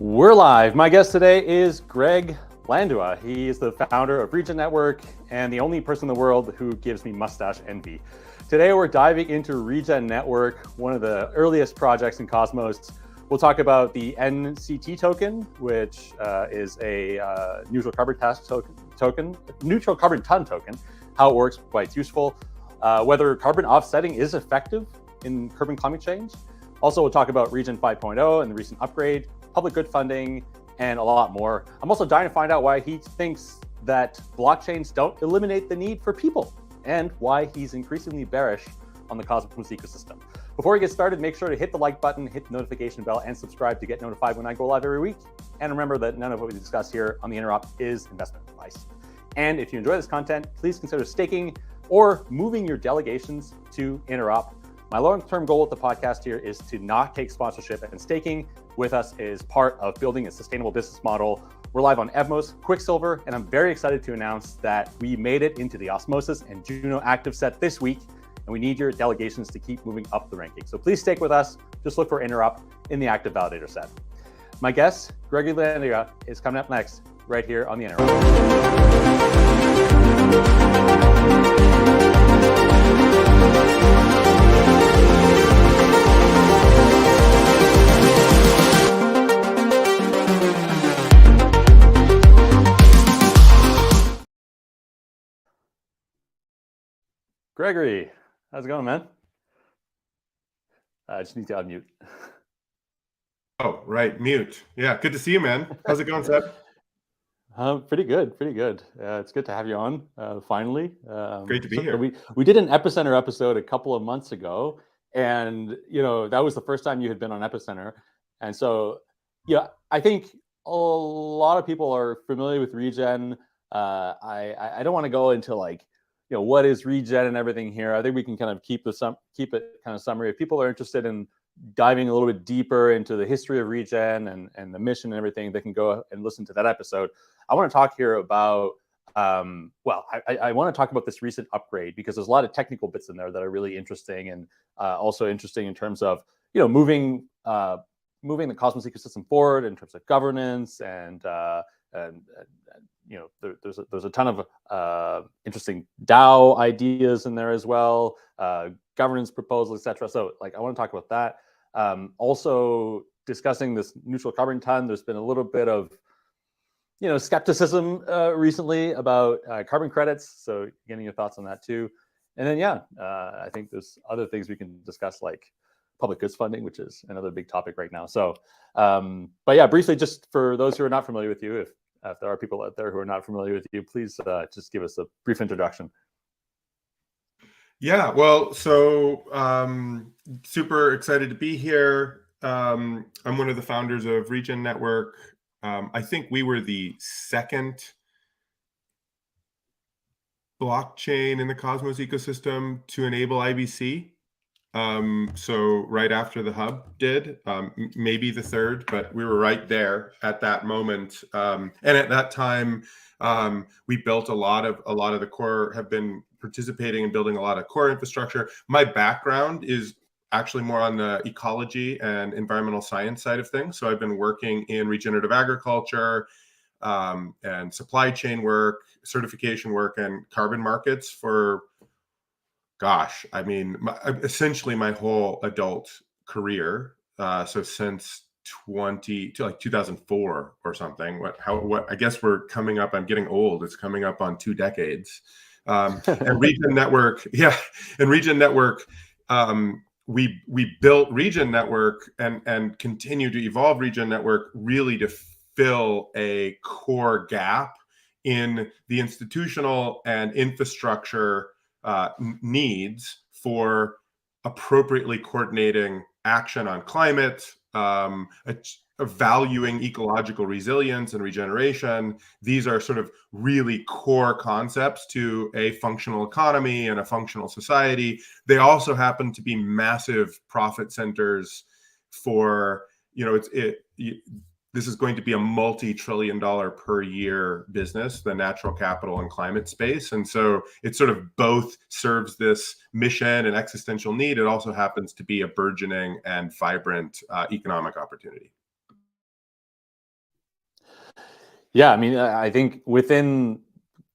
We're live. My guest today is Greg Landua. He is the founder of Regen Network and the only person in the world who gives me mustache envy. Today we're diving into Regen Network, one of the earliest projects in Cosmos. We'll talk about the NCT token, which is a neutral carbon ton token, how it works, why it's useful, whether carbon offsetting is effective in curbing climate change. Also, we'll talk about Regen 5.0 and the recent upgrade, public good funding, and a lot more. I'm also dying to find out why he thinks that blockchains don't eliminate the need for people and why he's increasingly bearish on the Cosmos ecosystem. Before we get started, make sure to hit the like button, hit the notification bell, and subscribe to get notified when I go live every week. And remember that none of what we discuss here on the Interop is investment advice. And if you enjoy this content, please consider staking or moving your delegations to Interop. My long-term goal with the podcast here is to not take sponsorship, and staking with us is part of building a sustainable business model. We're live on Evmos, Quicksilver, and I'm very excited to announce that we made it into the Osmosis and Juno active set this week, and we need your delegations to keep moving up the ranking. So please stake with us. Just look for Interop in the active validator set. My guest, Gregory and Regen, is coming up next, right here on the Interop. Gregory, how's it going, man? I just need to unmute. Oh, right, mute. Yeah, good to see you, man. How's it going, Seb? Pretty good, pretty good. It's good to have you on, finally. Great to be here. We did an Epicenter episode a couple of months ago, and that was the first time you had been on Epicenter. And so, I think a lot of people are familiar with Regen. I don't want to go into what is Regen and everything here. I think we can kind of keep it kind of summary. If people are interested in diving a little bit deeper into the history of Regen and the mission and everything, they can go and listen to that episode. I want to talk here about, I want to talk about this recent upgrade because there's a lot of technical bits in there that are really interesting, and also interesting in terms of, moving the Cosmos ecosystem forward in terms of governance and there's a ton of interesting DAO ideas in there as well, governance proposals, etc. So I want to talk about that. Also discussing this neutral carbon ton. There's been a little bit of skepticism recently about carbon credits. So getting your thoughts on that too. And then I think there's other things we can discuss, like public goods funding, which is another big topic right now. So, briefly, just for those who are not familiar with you, if there are people out there who are not familiar with you, please just give us a brief introduction. Yeah, well, so super excited to be here. I'm one of the founders of Regen Network. I think we were the second blockchain in the Cosmos ecosystem to enable IBC. So right after the hub did, maybe the third, but we were right there at that moment. And at that time, we built a lot of the core, have been participating in building a lot of core infrastructure. My background is actually more on the ecology and environmental science side of things. So I've been working in regenerative agriculture, and supply chain work, certification work, and carbon markets for, gosh, I mean, essentially my whole adult career. So since 2004 or something. What? I guess we're coming up. I'm getting old. It's coming up on 2 decades. And Regen Network, and Regen Network. We built Regen Network and continue to evolve Regen Network really to fill a core gap in the institutional and infrastructure needs for appropriately coordinating action on climate, valuing ecological resilience and regeneration. These are sort of really core concepts to a functional economy and a functional society. They also happen to be massive profit centers for, this is going to be a multi-trillion-dollar per year business, the natural capital and climate space. And so it sort of both serves this mission and existential need. It also happens to be a burgeoning and vibrant economic opportunity. Yeah, I mean, I think within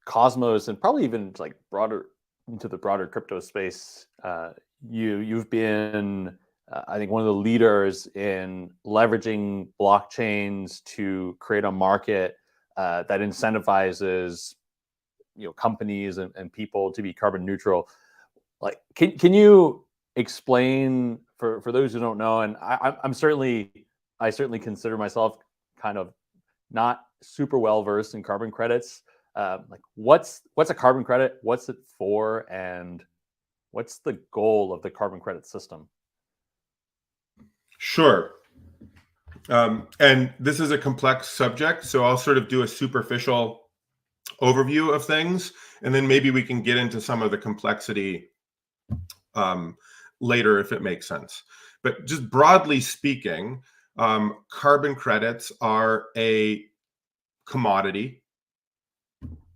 Cosmos and probably even like broader into the broader crypto space, you've been, I think, one of the leaders in leveraging blockchains to create a market that incentivizes companies and people to be carbon neutral. Like, can you explain for those who don't know? And I certainly consider myself kind of not super well versed in carbon credits. Like, what's a carbon credit? What's it for? And what's the goal of the carbon credit system? Sure. And this is a complex subject, so I'll sort of do a superficial overview of things, and then maybe we can get into some of the complexity later if it makes sense. But just broadly speaking, carbon credits are a commodity,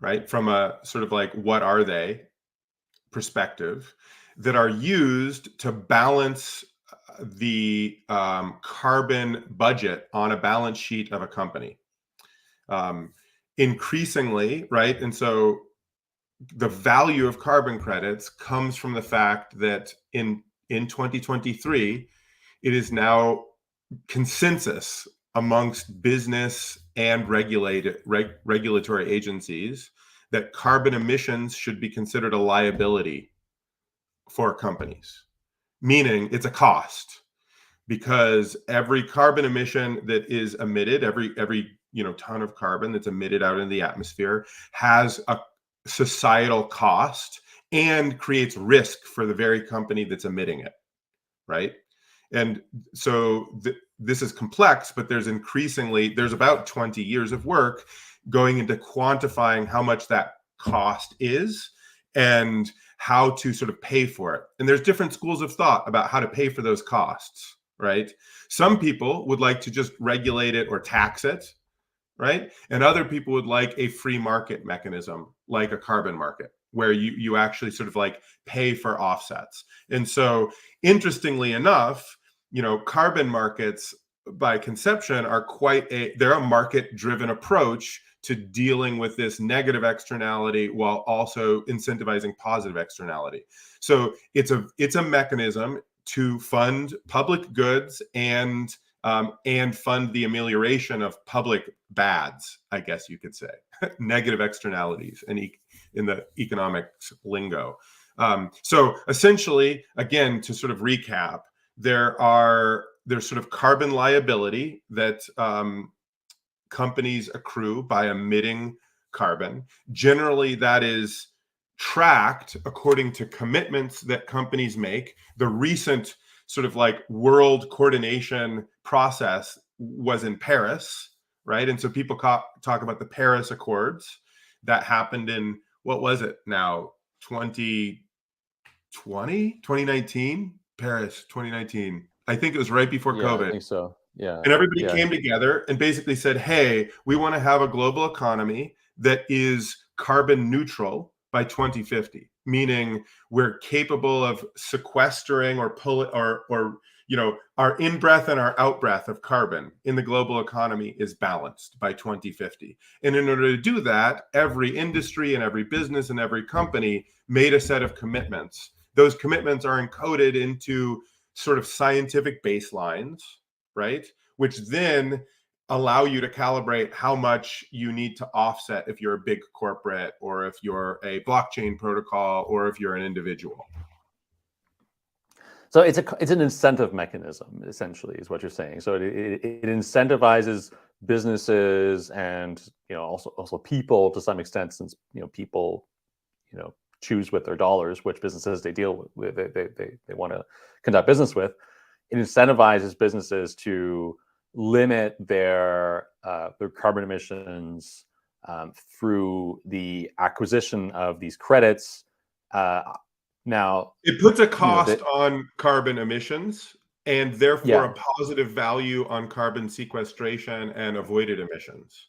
right? From a sort of like, what are they perspective, that are used to balance the carbon budget on a balance sheet of a company. Increasingly, right? And so the value of carbon credits comes from the fact that in 2023, it is now consensus amongst business and regulatory agencies that carbon emissions should be considered a liability for companies, meaning it's a cost, because every carbon emission that is emitted, every ton of carbon that's emitted out in the atmosphere has a societal cost and creates risk for the very company that's emitting it, right? And so this is complex, but there's about 20 years of work going into quantifying how much that cost is and how to sort of pay for it. And there's different schools of thought about how to pay for those costs, right? Some people would like to just regulate it or tax it, right? And other people would like a free market mechanism, like a carbon market, where you actually sort of like pay for offsets. And so, interestingly enough, carbon markets by conception are they're a market-driven approach to dealing with this negative externality while also incentivizing positive externality. So it's a mechanism to fund public goods and fund the amelioration of public bads, I guess you could say, negative externalities in the economics lingo. So essentially, again, to sort of recap, there's sort of carbon liability that companies accrue by emitting carbon. Generally, that is tracked according to commitments that companies make. The recent sort of like world coordination process was in Paris, right? And so people talk about the Paris Accords that happened in, what was it now, 2019? Paris 2019. I think it was right before COVID. I think so. Yeah. And everybody came together and basically said, hey, we want to have a global economy that is carbon neutral by 2050, meaning we're capable of sequestering or our in-breath and our out-breath of carbon in the global economy is balanced by 2050. And in order to do that, every industry and every business and every company made a set of commitments. Those commitments are encoded into sort of scientific baselines, right? Which then allow you to calibrate how much you need to offset if you're a big corporate, or if you're a blockchain protocol, or if you're an individual. So it's an incentive mechanism, essentially, is what you're saying. So it incentivizes businesses and also people to some extent, since people choose with their dollars which businesses they deal with, they want to conduct business with. It incentivizes businesses to limit their carbon emissions through the acquisition of these credits. Now, it puts a cost on carbon emissions, and therefore a positive value on carbon sequestration and avoided emissions.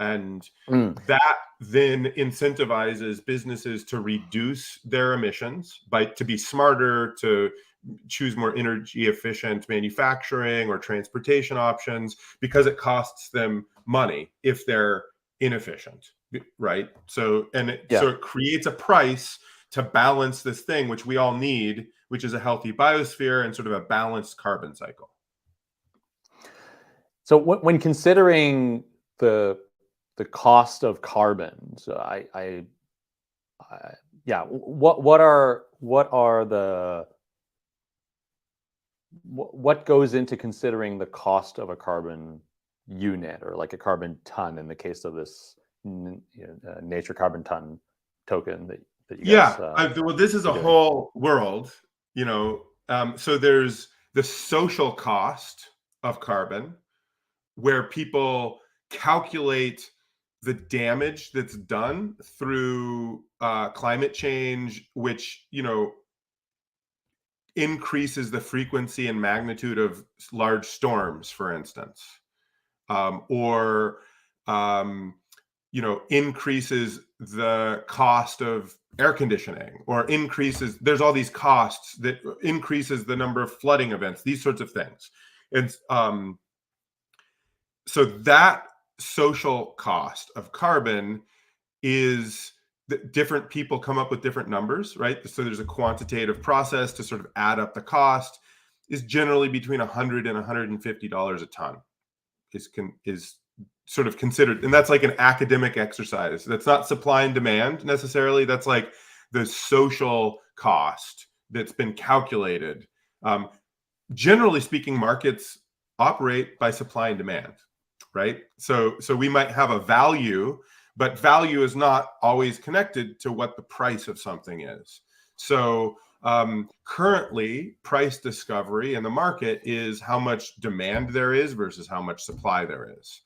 And that then incentivizes businesses to reduce their emissions to be smarter, to choose more energy efficient manufacturing or transportation options, because it costs them money if they're inefficient, right? So Yeah. so it creates a price to balance this thing which we all need, which is a healthy biosphere and sort of a balanced carbon cycle. So when considering the cost of carbon, so yeah, what goes into considering the cost of a carbon unit, or like a carbon ton in the case of this nature carbon ton token that you guys Well, this is are a doing? whole world, you know. So there's the social cost of carbon, where people calculate the damage that's done through climate change, which, you know, increases the frequency and magnitude of large storms, for instance, or you know, increases the cost of air conditioning, or increases, there's all these costs that increases the number of flooding events, these sorts of things. And so that social cost of carbon is that different people come up with different numbers, right? So there's a quantitative process to sort of add up the cost, is generally between $100 and $150 a ton is sort of considered. And that's like an academic exercise. That's not supply and demand necessarily. That's like the social cost that's been calculated. Generally speaking, markets operate by supply and demand, right? So we might have a value, but value is not always connected to what the price of something is. So currently, price discovery in the market is how much demand there is versus how much supply there is.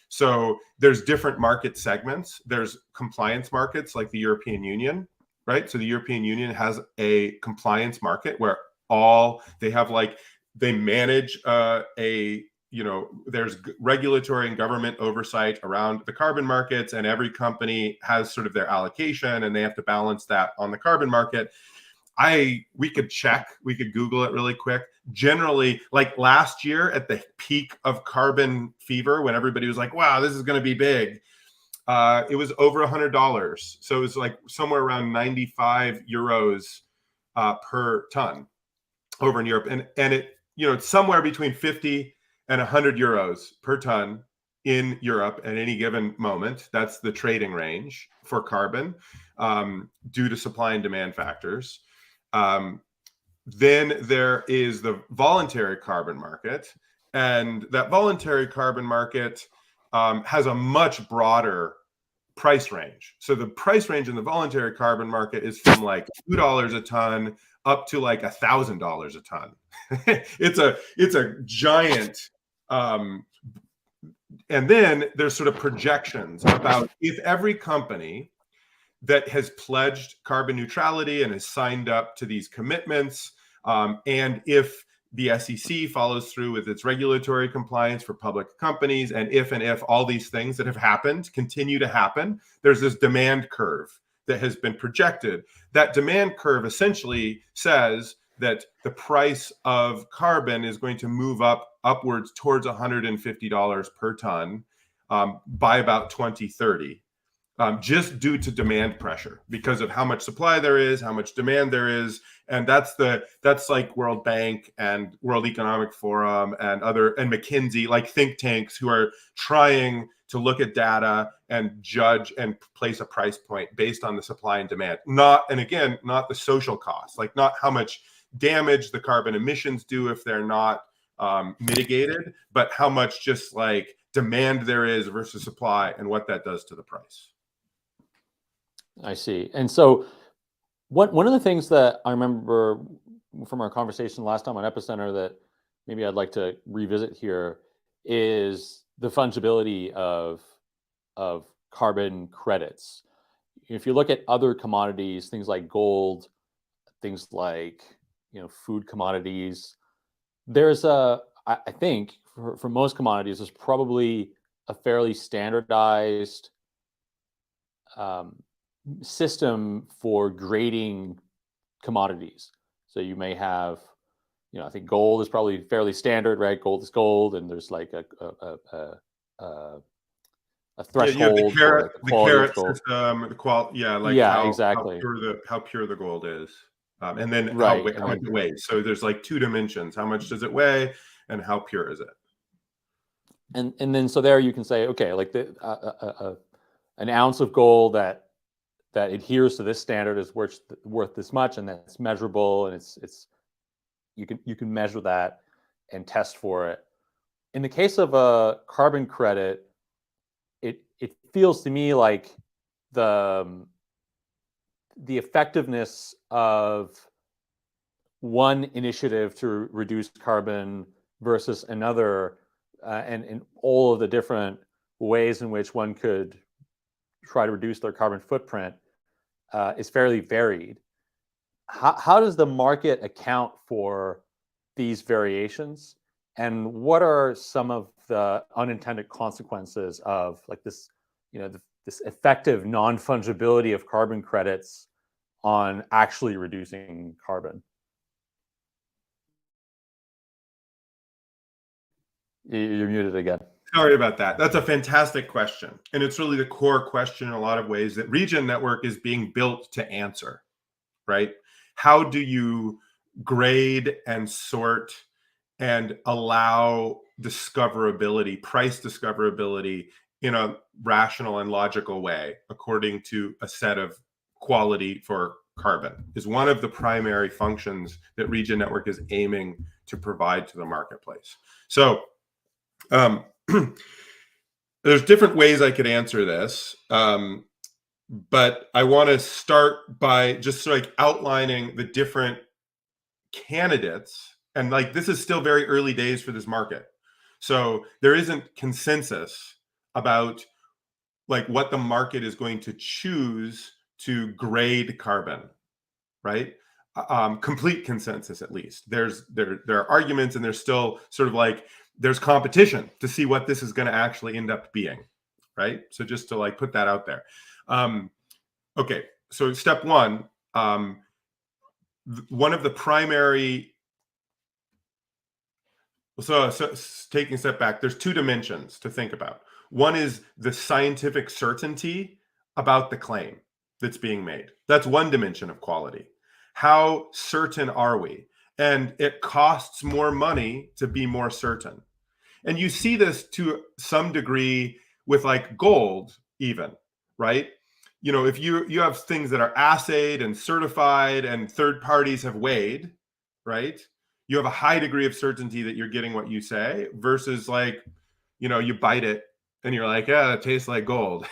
So there's different market segments. There's compliance markets like the European Union, right? So the European Union has a compliance market where they have, like, they manage you know, there's regulatory and government oversight around the carbon markets, and every company has sort of their allocation, and they have to balance that on the carbon market. We could Google it really quick. Generally, like last year at the peak of carbon fever, when everybody was like, wow, this is going to be big, it was over $100. So it was like somewhere around 95 euros per ton over in Europe. And it, you know, it's somewhere between 50 and 100 euros per ton in Europe at any given moment. That's the trading range for carbon, due to supply and demand factors. Then there is the voluntary carbon market, and that voluntary carbon market has a much broader price range. So the price range in the voluntary carbon market is from like $2 a ton up to like $1,000 a ton. It's a giant. And then there's sort of projections about if every company that has pledged carbon neutrality and has signed up to these commitments, and if the SEC follows through with its regulatory compliance for public companies, and if all these things that have happened continue to happen, there's this demand curve that has been projected. That demand curve essentially says that the price of carbon is going to move upwards towards $150 per ton by about 2030. Just due to demand pressure, because of how much supply there is, how much demand there is. And that's like World Bank and World Economic Forum and McKinsey, like think tanks who are trying to look at data and judge and place a price point based on the supply and demand. Not the social costs, like not how much damage the carbon emissions do if they're not mitigated, but how much just like demand there is versus supply and what that does to the price. I see. And so one of the things that I remember from our conversation last time on Epicenter that maybe I'd like to revisit here is the fungibility of carbon credits. If you look at other commodities, things like gold, things like, you know, food commodities, there's I think for most commodities, there's probably a fairly standardized system for grading commodities. So you may have, you know, I think gold is probably fairly standard, right? Gold is gold, and there's like a Yeah, you have threshold for like the quality of gold. system, the quality, yeah, like Yeah, how exactly. pure the gold is, and then Right. how And much then it weighs. So there's like two dimensions: how much does it weigh, and how pure is it? and then so there you can say, okay, like an ounce of gold that adheres to this standard is worth this much, and that's measurable, and it's you can measure that and test for it. In the case of a carbon credit, it feels to me like the the effectiveness of one initiative to reduce carbon versus another, and all of the different ways in which one could try to reduce their carbon footprint is fairly varied. How does the market account for these variations? And what are some of the unintended consequences of like this, this effective non-fungibility of carbon credits on actually reducing carbon? You're muted again. Sorry about that. That's a fantastic question. And it's really the core question in a lot of ways that Regen Network is being built to answer, right? How do you grade and sort and allow discoverability, price discoverability in a rational and logical way according to a set of quality for carbon is one of the primary functions that Regen Network is aiming to provide to the marketplace. So there's different ways I could answer this, but I want to start by just like outlining the different candidates. And like this is still very early days for this market, so there isn't consensus about like what the market is going to choose to grade carbon, right? Complete consensus, at least. There are arguments, and there's still sort of like there's competition to see what this is going to actually end up being, right? So just to like put that out there. Okay, so step one, one of the primary. So taking a step back, there's two dimensions to think about. One is the scientific certainty about the claim that's being made. That's one dimension of quality. How certain are we? And it costs more money to be more certain. And you see this to some degree with like gold, even, right? You know, if you have things that are assayed and certified and third parties have weighed, right? You have a high degree of certainty that you're getting what you say versus like, you know, you bite it and you're like, yeah, it tastes like gold.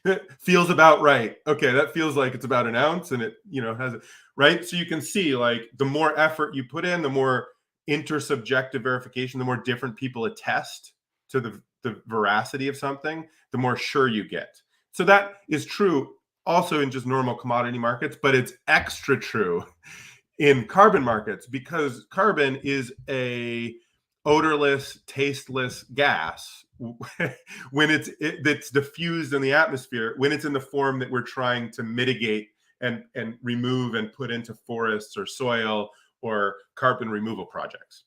It feels about right. Okay, that feels like it's about an ounce, and it, you know, has, right? So you can see like the more effort you put in, the more intersubjective verification, the more different people attest to the veracity of something, the more sure you get. So that is true also in just normal commodity markets, but it's extra true in carbon markets because carbon is a odorless, tasteless gas when it's diffused in the atmosphere, when it's in the form that we're trying to mitigate and remove and put into forests or soil or carbon removal projects.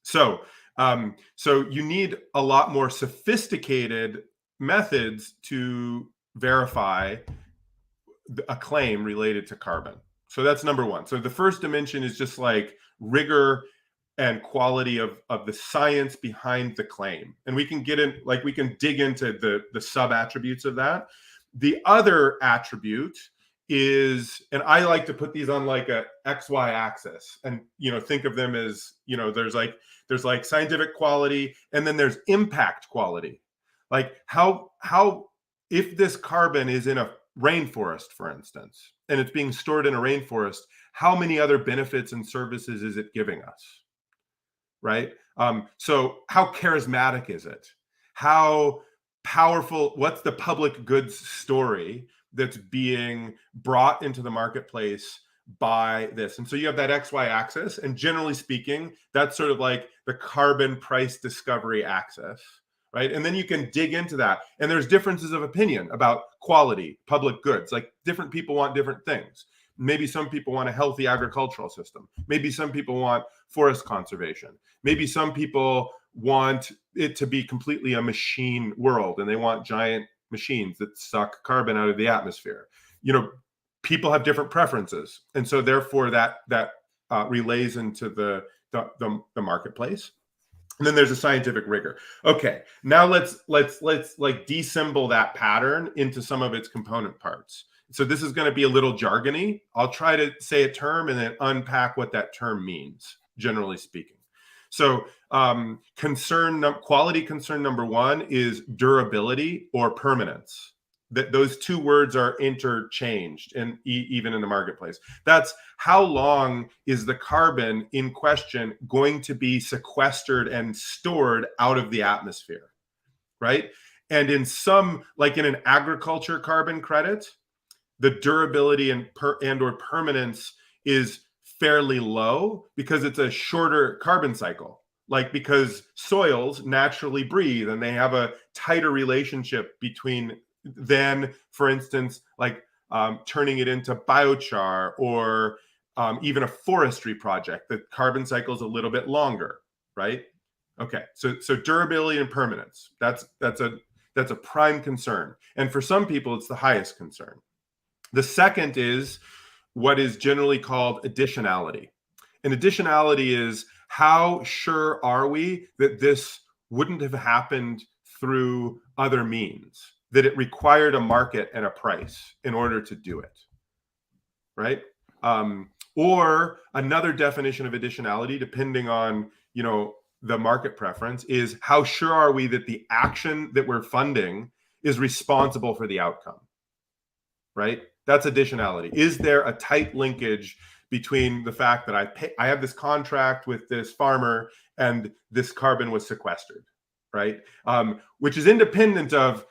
So so you need a lot more sophisticated methods to verify a claim related to carbon. So that's number one. So the first dimension is just like rigor and quality of the science behind the claim. And we can get in, like we can dig into the sub attributes of that. The other attribute is, and I like to put these on like a XY axis and, you know, think of them as, you know, there's like scientific quality and then there's impact quality. Like how if this carbon is in a rainforest, for instance, and it's being stored in a rainforest, how many other benefits and services is it giving us? Right? So how charismatic is it? How powerful, what's the public goods story that's being brought into the marketplace by this? And so you have that XY axis, and generally speaking, that's sort of like the carbon price discovery axis, right? And then you can dig into that. And there's differences of opinion about quality, public goods. Like different people want different things. Maybe some people want a healthy agricultural system. Maybe some people want forest conservation. Maybe some people want it to be completely a machine world, and they want giant machines that suck carbon out of the atmosphere. People have different preferences, and so therefore that relays into the marketplace. And then there's a scientific rigor. Okay, now let's like desymbol that pattern into some of its component parts. So this is going to be a little jargony. I'll try to say a term and then unpack what that term means, generally speaking. So quality concern number one is durability or permanence. That those two words are interchanged, and even in the marketplace. That's how long is the carbon in question going to be sequestered and stored out of the atmosphere, right? And in some, like in an agriculture carbon credit, the durability and or permanence is fairly low because it's a shorter carbon cycle. Like, because soils naturally breathe and they have a tighter relationship between than, for instance, like turning it into biochar or even a forestry project. The carbon cycle is a little bit longer, right? Okay, so durability and permanence, that's a prime concern, and for some people it's the highest concern. The second is what is generally called additionality, and additionality is how sure are we that this wouldn't have happened through other means, that it required a market and a price in order to do it, right? Or another definition of additionality, depending on the market preference, is how sure are we that the action that we're funding is responsible for the outcome, right? That's additionality. Is there a tight linkage between the fact that I have this contract with this farmer and this carbon was sequestered, right? Which is independent of,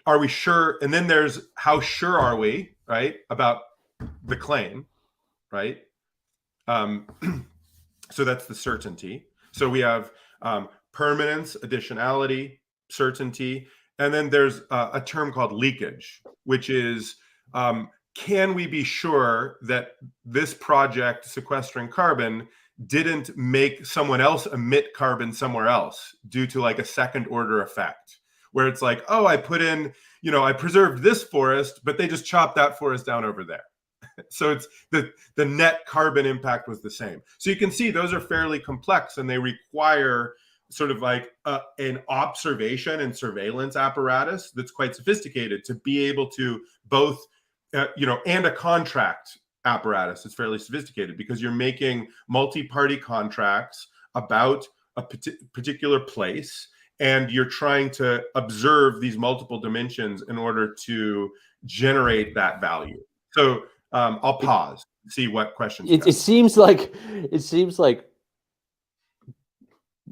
are we sure? And then there's how sure are we, right, about the claim, right? So that's the certainty. So we have permanence, additionality, certainty, and then there's a term called leakage, which is can we be sure that this project sequestering carbon didn't make someone else emit carbon somewhere else due to like a second order effect, where it's like, oh, I put in, I preserved this forest, but they just chopped that forest down over there. So it's the net carbon impact was the same. So you can see those are fairly complex, and they require sort of like an observation and surveillance apparatus that's quite sophisticated to be able to both, and a contract apparatus that's fairly sophisticated, because you're making multi-party contracts about a particular place, and you're trying to observe these multiple dimensions in order to generate that value. So I'll pause, see what questions. It seems like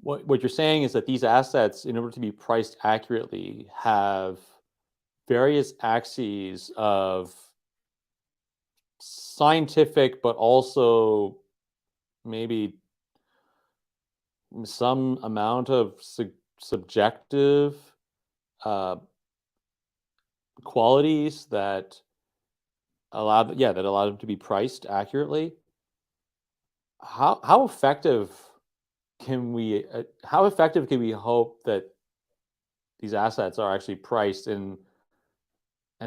what you're saying is that these assets, in order to be priced accurately, have various axes of scientific, but also maybe some amount of subjective qualities that allow them to be priced accurately. How effective can we hope that these assets are actually priced, and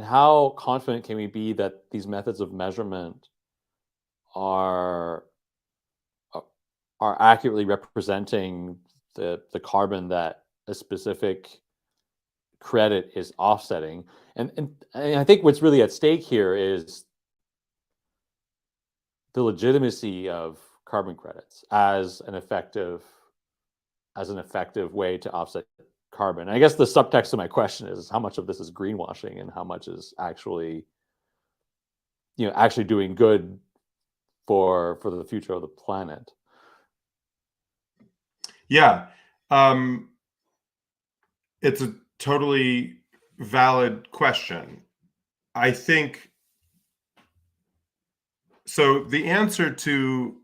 how confident can we be that these methods of measurement are accurately representing the carbon that a specific credit is offsetting? And I think what's really at stake here is the legitimacy of carbon credits as an effective way to offset carbon. I guess the subtext of my question is how much of this is greenwashing and how much is actually doing good for the future of the planet. Yeah. It's a totally valid question. I think so. The answer to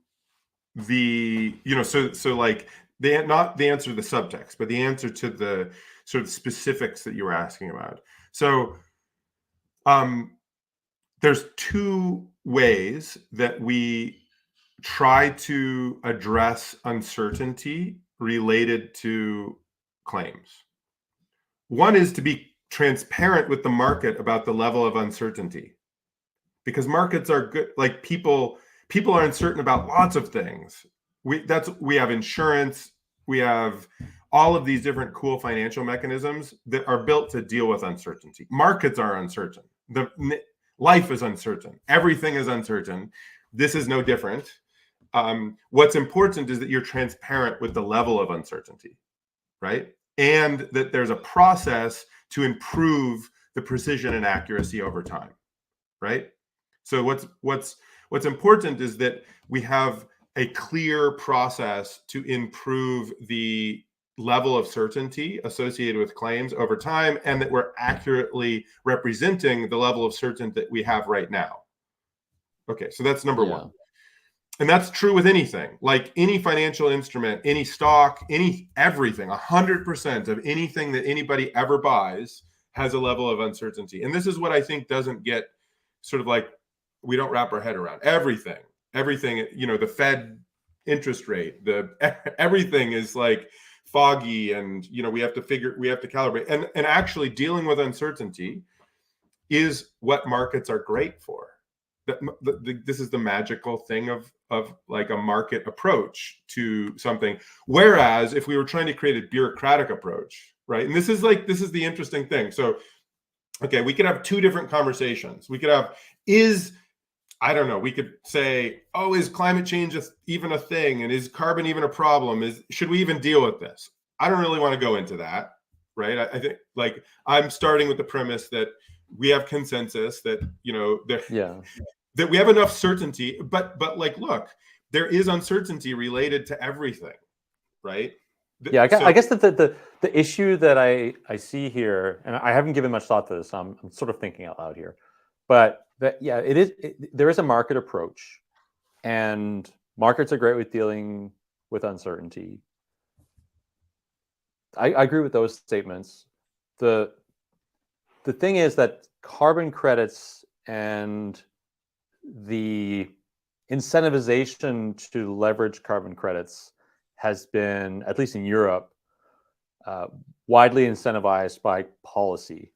the, not the answer to the subtext, but the answer to the sort of specifics that you were asking about. So there's two ways that we try to address uncertainty related to claims. One is to be transparent with the market about the level of uncertainty, because markets are good. Like people are uncertain about lots of things. We have insurance, we have all of these different cool financial mechanisms that are built to deal with uncertainty. Markets are uncertain. Life is uncertain. Everything is uncertain. This is no different. What's important is that you're transparent with the level of uncertainty, right? And that there's a process to improve the precision and accuracy over time, right? So what's important is that we have a clear process to improve the level of certainty associated with claims over time, and that we're accurately representing the level of certainty that we have right now. Okay, so that's number one. And that's true with anything, like any financial instrument, any stock, everything. 100% of anything that anybody ever buys has a level of uncertainty. And this is what I think doesn't get sort of like, we don't wrap our head around everything, the Fed interest rate, everything is like foggy, and we have to calibrate, and actually dealing with uncertainty is what markets are great for. This is the magical thing of like a market approach to something. Whereas if we were trying to create a bureaucratic approach, right? And this is the interesting thing. So, okay, we could have two different conversations. We could have, we could say, oh, is climate change even a thing? And is carbon even a problem? Should we even deal with this? I don't really want to go into that, right? I think, like, I'm starting with the premise that we have consensus that, that we have enough certainty, but like, look, there is uncertainty related to everything, right? I guess that the issue that I see here, and I haven't given much thought to this, I'm sort of thinking out loud here, but there is a market approach, and markets are great with dealing with uncertainty. I agree with those statements. The thing is that carbon credits and the incentivization to leverage carbon credits has been, at least in Europe, widely incentivized by policy.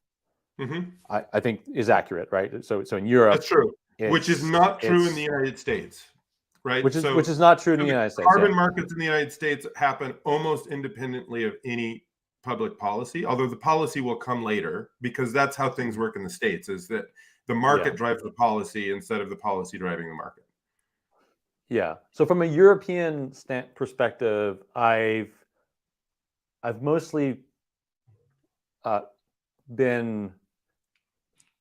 Mm-hmm. I think is accurate, right? So in Europe, that's true, which is not true in the United States, right? Which is not true in the United States. Carbon markets in the United States happen almost independently of any public policy, although the policy will come later, because that's how things work in the States, is that the market drives the policy instead of the policy driving the market. Yeah. So from a European perspective, I've mostly been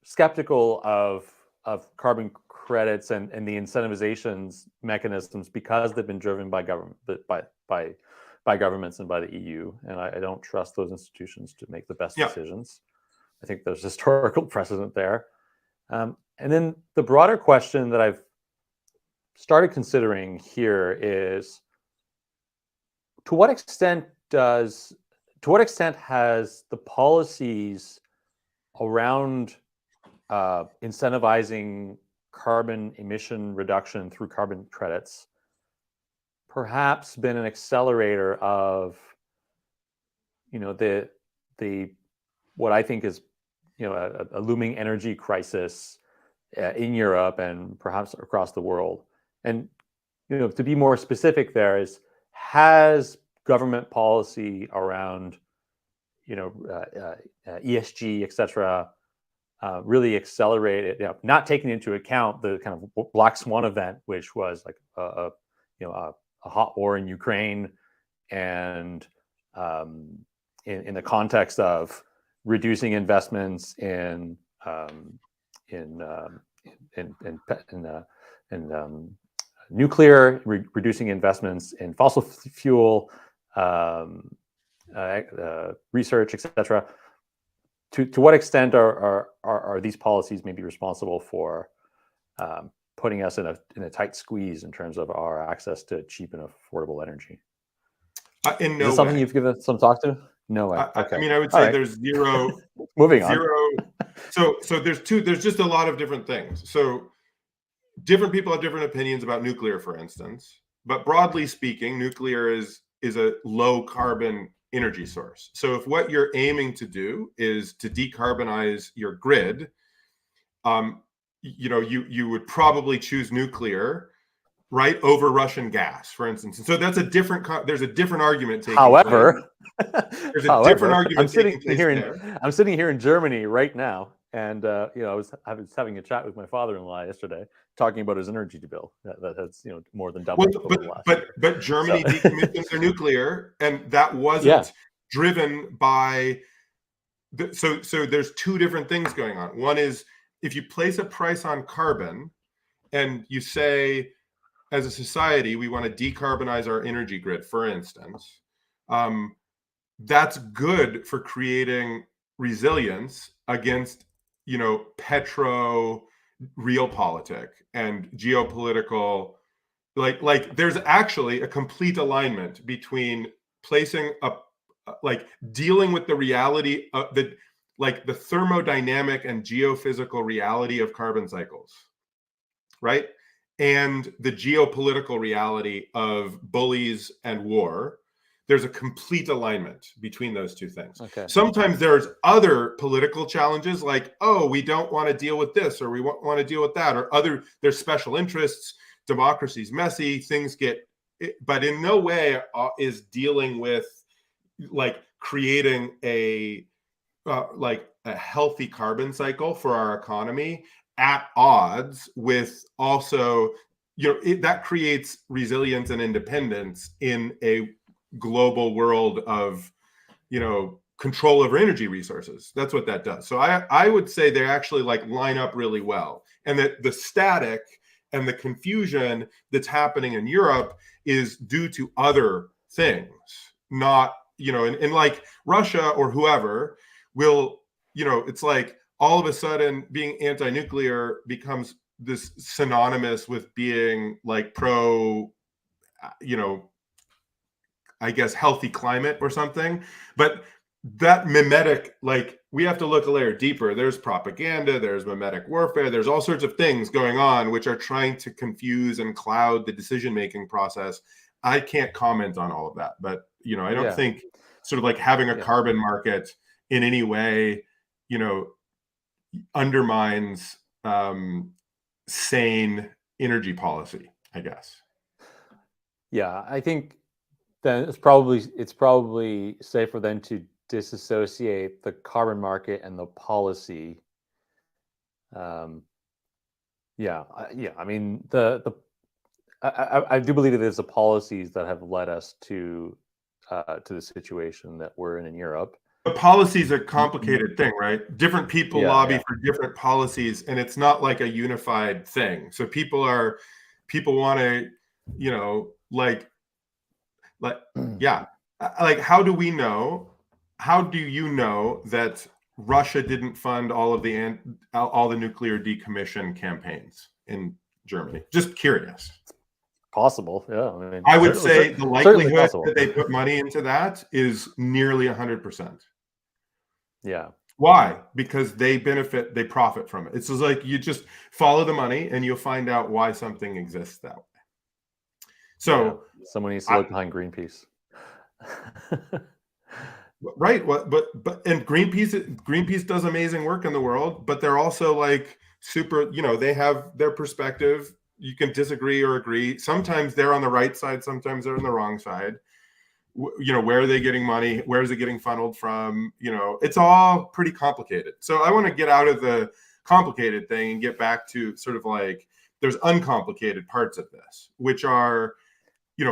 skeptical of carbon credits and the incentivizations mechanisms, because they've been driven by government, by governments and by the EU, and I don't trust those institutions to make the best decisions. I think there's historical precedent there. And then the broader question that I've started considering here is, to what extent has the policies around incentivizing carbon emission reduction through carbon credits perhaps been an accelerator of, the what I think is, a looming energy crisis in Europe and perhaps across the world? And, to be more specific, has government policy around, ESG, et cetera, really accelerated, not taking into account the kind of black swan event, which was like a hot war in Ukraine, and in the context of reducing investments in nuclear, reducing investments in fossil fuel research, etc. To what extent are these policies maybe responsible for putting us in a tight squeeze in terms of our access to cheap and affordable energy? In no Is this something way. you've given some thought to? No way. Okay. I mean, I would say there's zero. Moving on. So there's just a lot of different things. So different people have different opinions about nuclear, for instance. But broadly speaking, nuclear is a low carbon energy source. So if what you're aiming to do is to decarbonize your grid, you would probably choose nuclear, right, over Russian gas, for instance. And so that's a different. There's a different argument taking However, there's a different argument I'm sitting taking place here there. I'm sitting here in Germany right now, and I was having a chat with my father-in-law yesterday, talking about his energy bill that has more than doubled over the last year. But Germany decommissioned their nuclear, and that wasn't driven by. So there's two different things going on. One is if you place a price on carbon, and you say, as a society, we want to decarbonize our energy grid, for instance. That's good for creating resilience against, realpolitik and geopolitical, like there's actually a complete alignment between placing dealing with the reality of the thermodynamic and geophysical reality of carbon cycles, right? And the geopolitical reality of bullies and war. There's a complete alignment between those two things. Okay. Sometimes there's other political challenges like, oh, we don't want to deal with this, or we want to deal with that, or there's special interests. Democracy's messy, things get, but in no way is dealing with creating a healthy carbon cycle for our economy at odds with also, that creates resilience and independence in a global world of, control over energy resources. That's what that does. So I would say they actually line up really well, and that the static and the confusion that's happening in Europe is due to other things, not, and like Russia or whoever will, it's like all of a sudden being anti-nuclear becomes this synonymous with being pro, I guess, healthy climate or something. But that mimetic, we have to look a layer deeper. There's propaganda, there's mimetic warfare, there's all sorts of things going on which are trying to confuse and cloud the decision-making process. I can't comment on all of that, but, I don't think sort of having a carbon market in any way, undermines sane energy policy, I guess. Yeah, I think then it's probably safer then to disassociate the carbon market and the policy. I mean I do believe that it's the policies that have led us to the situation that we're in Europe. But policy is a complicated thing, right? Different people lobby for different policies, and it's not like a unified thing. So people want to, how do we know? How do you know that Russia didn't fund all the nuclear decommission campaigns in Germany? Just curious. Possible, yeah. I mean, I would say the likelihood that they put money into that is nearly 100%. Yeah. Why? Because they profit from it. It's just like you just follow the money and you'll find out why something exists that way. So someone needs to look behind Greenpeace. Right. And Greenpeace does amazing work in the world, but they're also super, they have their perspective. You can disagree or agree. Sometimes they're on the right side, sometimes they're on the wrong side. Where are they getting money? Where is it getting funneled from? It's all pretty complicated. So I want to get out of the complicated thing and get back to sort of there's uncomplicated parts of this, which are,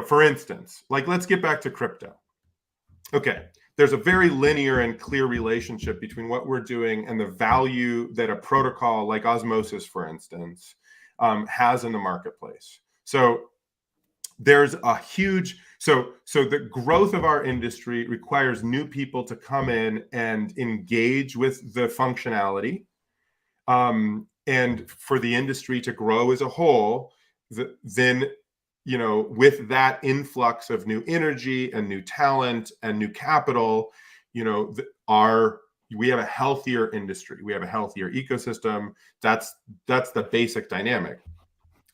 for instance, let's get back to crypto. Okay. There's a very linear and clear relationship between what we're doing and the value that a protocol like Osmosis, for instance, has in the marketplace. So there's a huge, so the growth of our industry requires new people to come in and engage with the functionality, and for the industry to grow as a whole, then, with that influx of new energy and new talent and new capital, we have a healthier industry, we have a healthier ecosystem. That's the basic dynamic.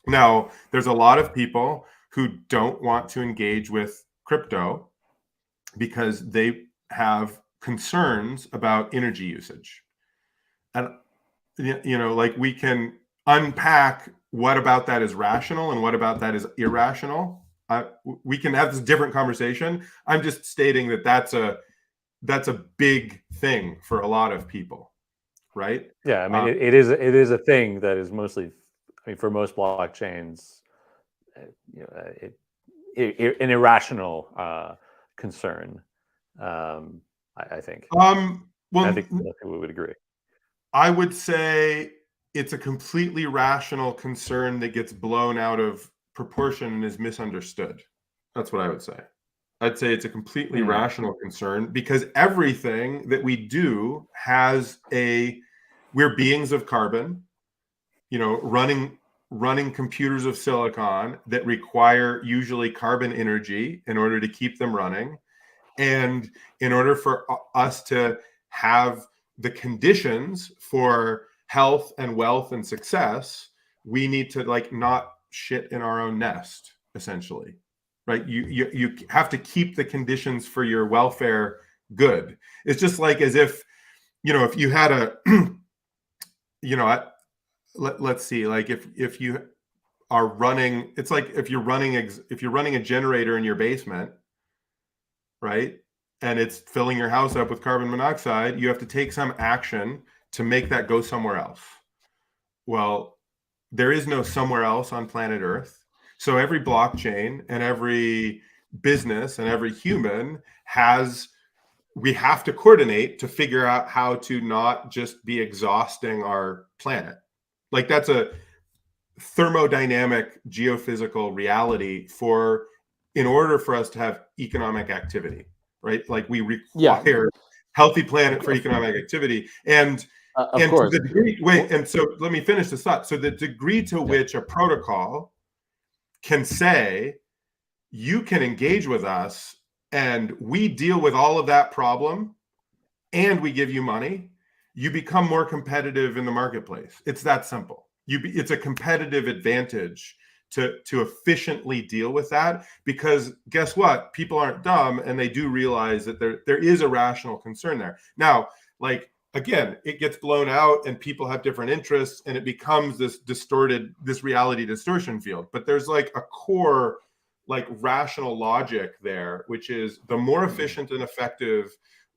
Now, there's a lot of people who don't want to engage with crypto because they have concerns about energy usage. And, like we can unpack what about that is rational and what about that is irrational. We can have this different conversation. I'm just stating that that's a big thing for a lot of people, right? Yeah, I mean, it is a thing that is mostly, I mean, for most blockchains, an irrational concern. I think. Well, I think most people would agree. I would say it's a completely rational concern that gets blown out of proportion and is misunderstood. That's what I would say. I'd say it's a completely rational concern because everything that we do we're beings of carbon, running computers of silicon that require usually carbon energy in order to keep them running. And in order for us to have the conditions for health and wealth and success, we need to not shit in our own nest, essentially, right? You have to keep the conditions for your welfare good. It's just like as if, if you had a, let's see, like if you are running, it's like if you're running a generator in your basement, right? And it's filling your house up with carbon monoxide, you have to take some action to make that go somewhere else. Well, there is no somewhere else on planet Earth. So every blockchain and every business and every human we have to coordinate to figure out how to not just be exhausting our planet. Like that's a thermodynamic geophysical reality in order for us to have economic activity, right? Like we require healthy planet for economic activity. And of course. to the degree, and so let me finish this thought. So the degree to which a protocol can say, you can engage with us and we deal with all of that problem and we give you money, you become more competitive in the marketplace. It's that simple. It's a competitive advantage to efficiently deal with that, because guess what? People aren't dumb and they do realize that there is a rational concern there. Now, like, again, it gets blown out and people have different interests and it becomes this reality distortion field. But there's like a core, like rational logic there, which is the more efficient and effective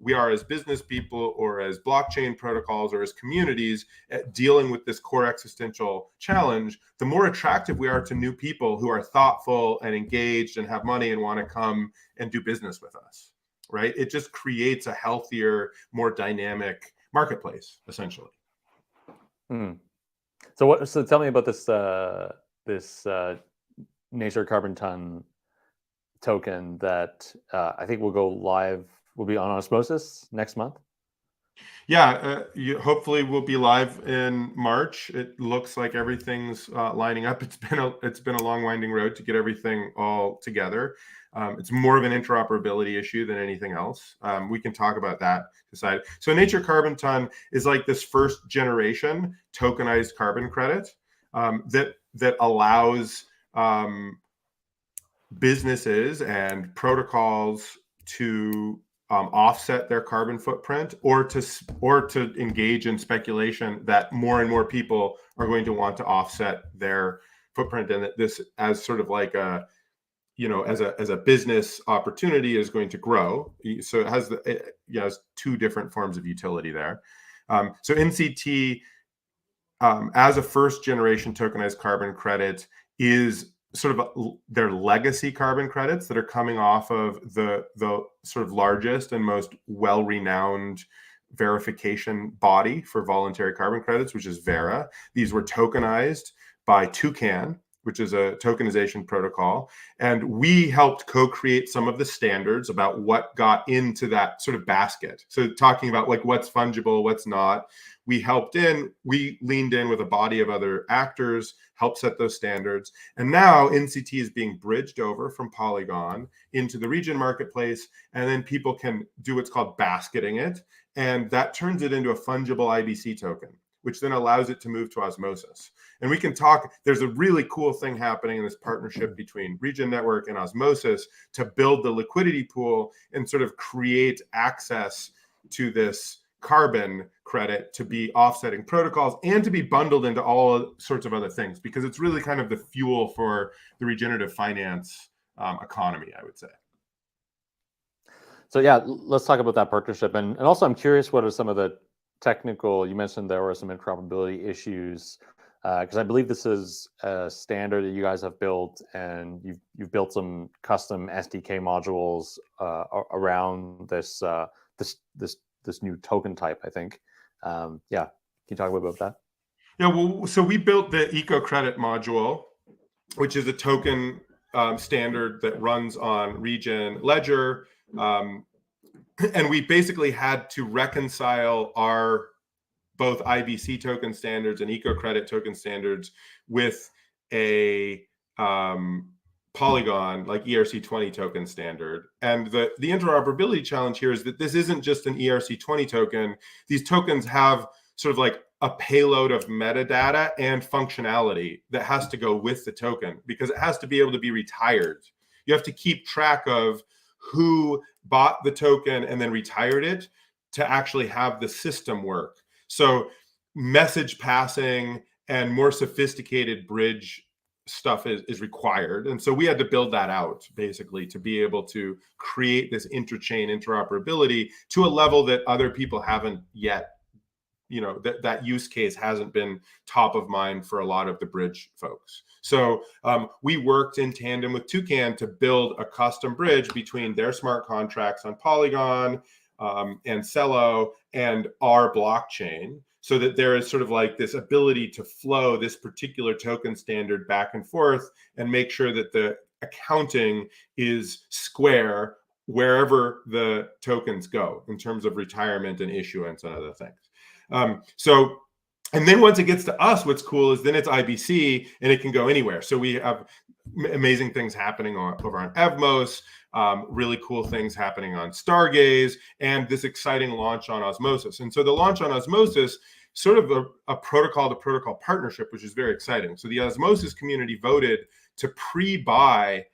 we are as business people or as blockchain protocols or as communities at dealing with this core existential challenge, the more attractive we are to new people who are thoughtful and engaged and have money and want to come and do business with us, right? It just creates a healthier, more dynamic marketplace, essentially. So tell me about this Nature Carbon Ton token that I think will go live. Will be on Osmosis next month. Yeah, hopefully we'll be live in March. It looks like everything's lining up. It's been a long, winding road to get everything all together. It's more of an interoperability issue than anything else. We can talk about that aside. So Nature Carbon Ton is like this first generation tokenized carbon credit that allows businesses and protocols to offset their carbon footprint, or to engage in speculation that more and more people are going to want to offset their footprint, and that this, as sort of like a, as a business opportunity, is going to grow. So it has two different forms of utility there. So NCT, as a first generation tokenized carbon credit, is sort of their legacy carbon credits that are coming off of the sort of largest and most well-renowned verification body for voluntary carbon credits, which is Vera. These were tokenized by Toucan, which is a tokenization protocol. And we helped co-create some of the standards about what got into that sort of basket. So talking about like what's fungible, what's not. We leaned in with a body of other actors, helped set those standards. And now NCT is being bridged over from Polygon into the Regen marketplace. And then people can do what's called basketing it. And that turns it into a fungible IBC token, which then allows it to move to Osmosis. And we can talk, there's a really cool thing happening in this partnership between Regen Network and Osmosis to build the liquidity pool and sort of create access to this carbon credit to be offsetting protocols and to be bundled into all sorts of other things, because it's really kind of the fuel for the regenerative finance economy, I would say. So yeah, let's talk about that partnership. And also I'm curious, what are some of the technical, you mentioned there were some interoperability issues, because I believe this is a standard that you guys have built, and you've built some custom SDK modules around this this new token type, I think. Yeah, can you talk a little bit about that? Yeah, well, so we built the eco credit module, which is a token standard that runs on Regen Ledger. And we basically had to reconcile our both IBC token standards and eco credit token standards with a Polygon like ERC20 token standard. And the interoperability challenge here is that this isn't just an ERC20 token. These tokens have sort of like a payload of metadata and functionality that has to go with the token, because it has to be able to be retired. You have to keep track of who bought the token and then retired it to actually have the system work. So message passing and more sophisticated bridge stuff is required. And so we had to build that out basically to be able to create this interchain interoperability to a level that other people haven't yet. You know, that use case hasn't been top of mind for a lot of the bridge folks. So we worked in tandem with Toucan to build a custom bridge between their smart contracts on Polygon and Celo and our blockchain, so that there is sort of like this ability to flow this particular token standard back and forth and make sure that the accounting is square wherever the tokens go in terms of retirement and issuance and other things. And then once it gets to us, what's cool is then it's IBC and it can go anywhere. So we have amazing things happening over on Evmos, really cool things happening on Stargaze, and this exciting launch on Osmosis. And so the launch on Osmosis, sort of a protocol-to-protocol partnership, which is very exciting. So the Osmosis community voted to pre-buy,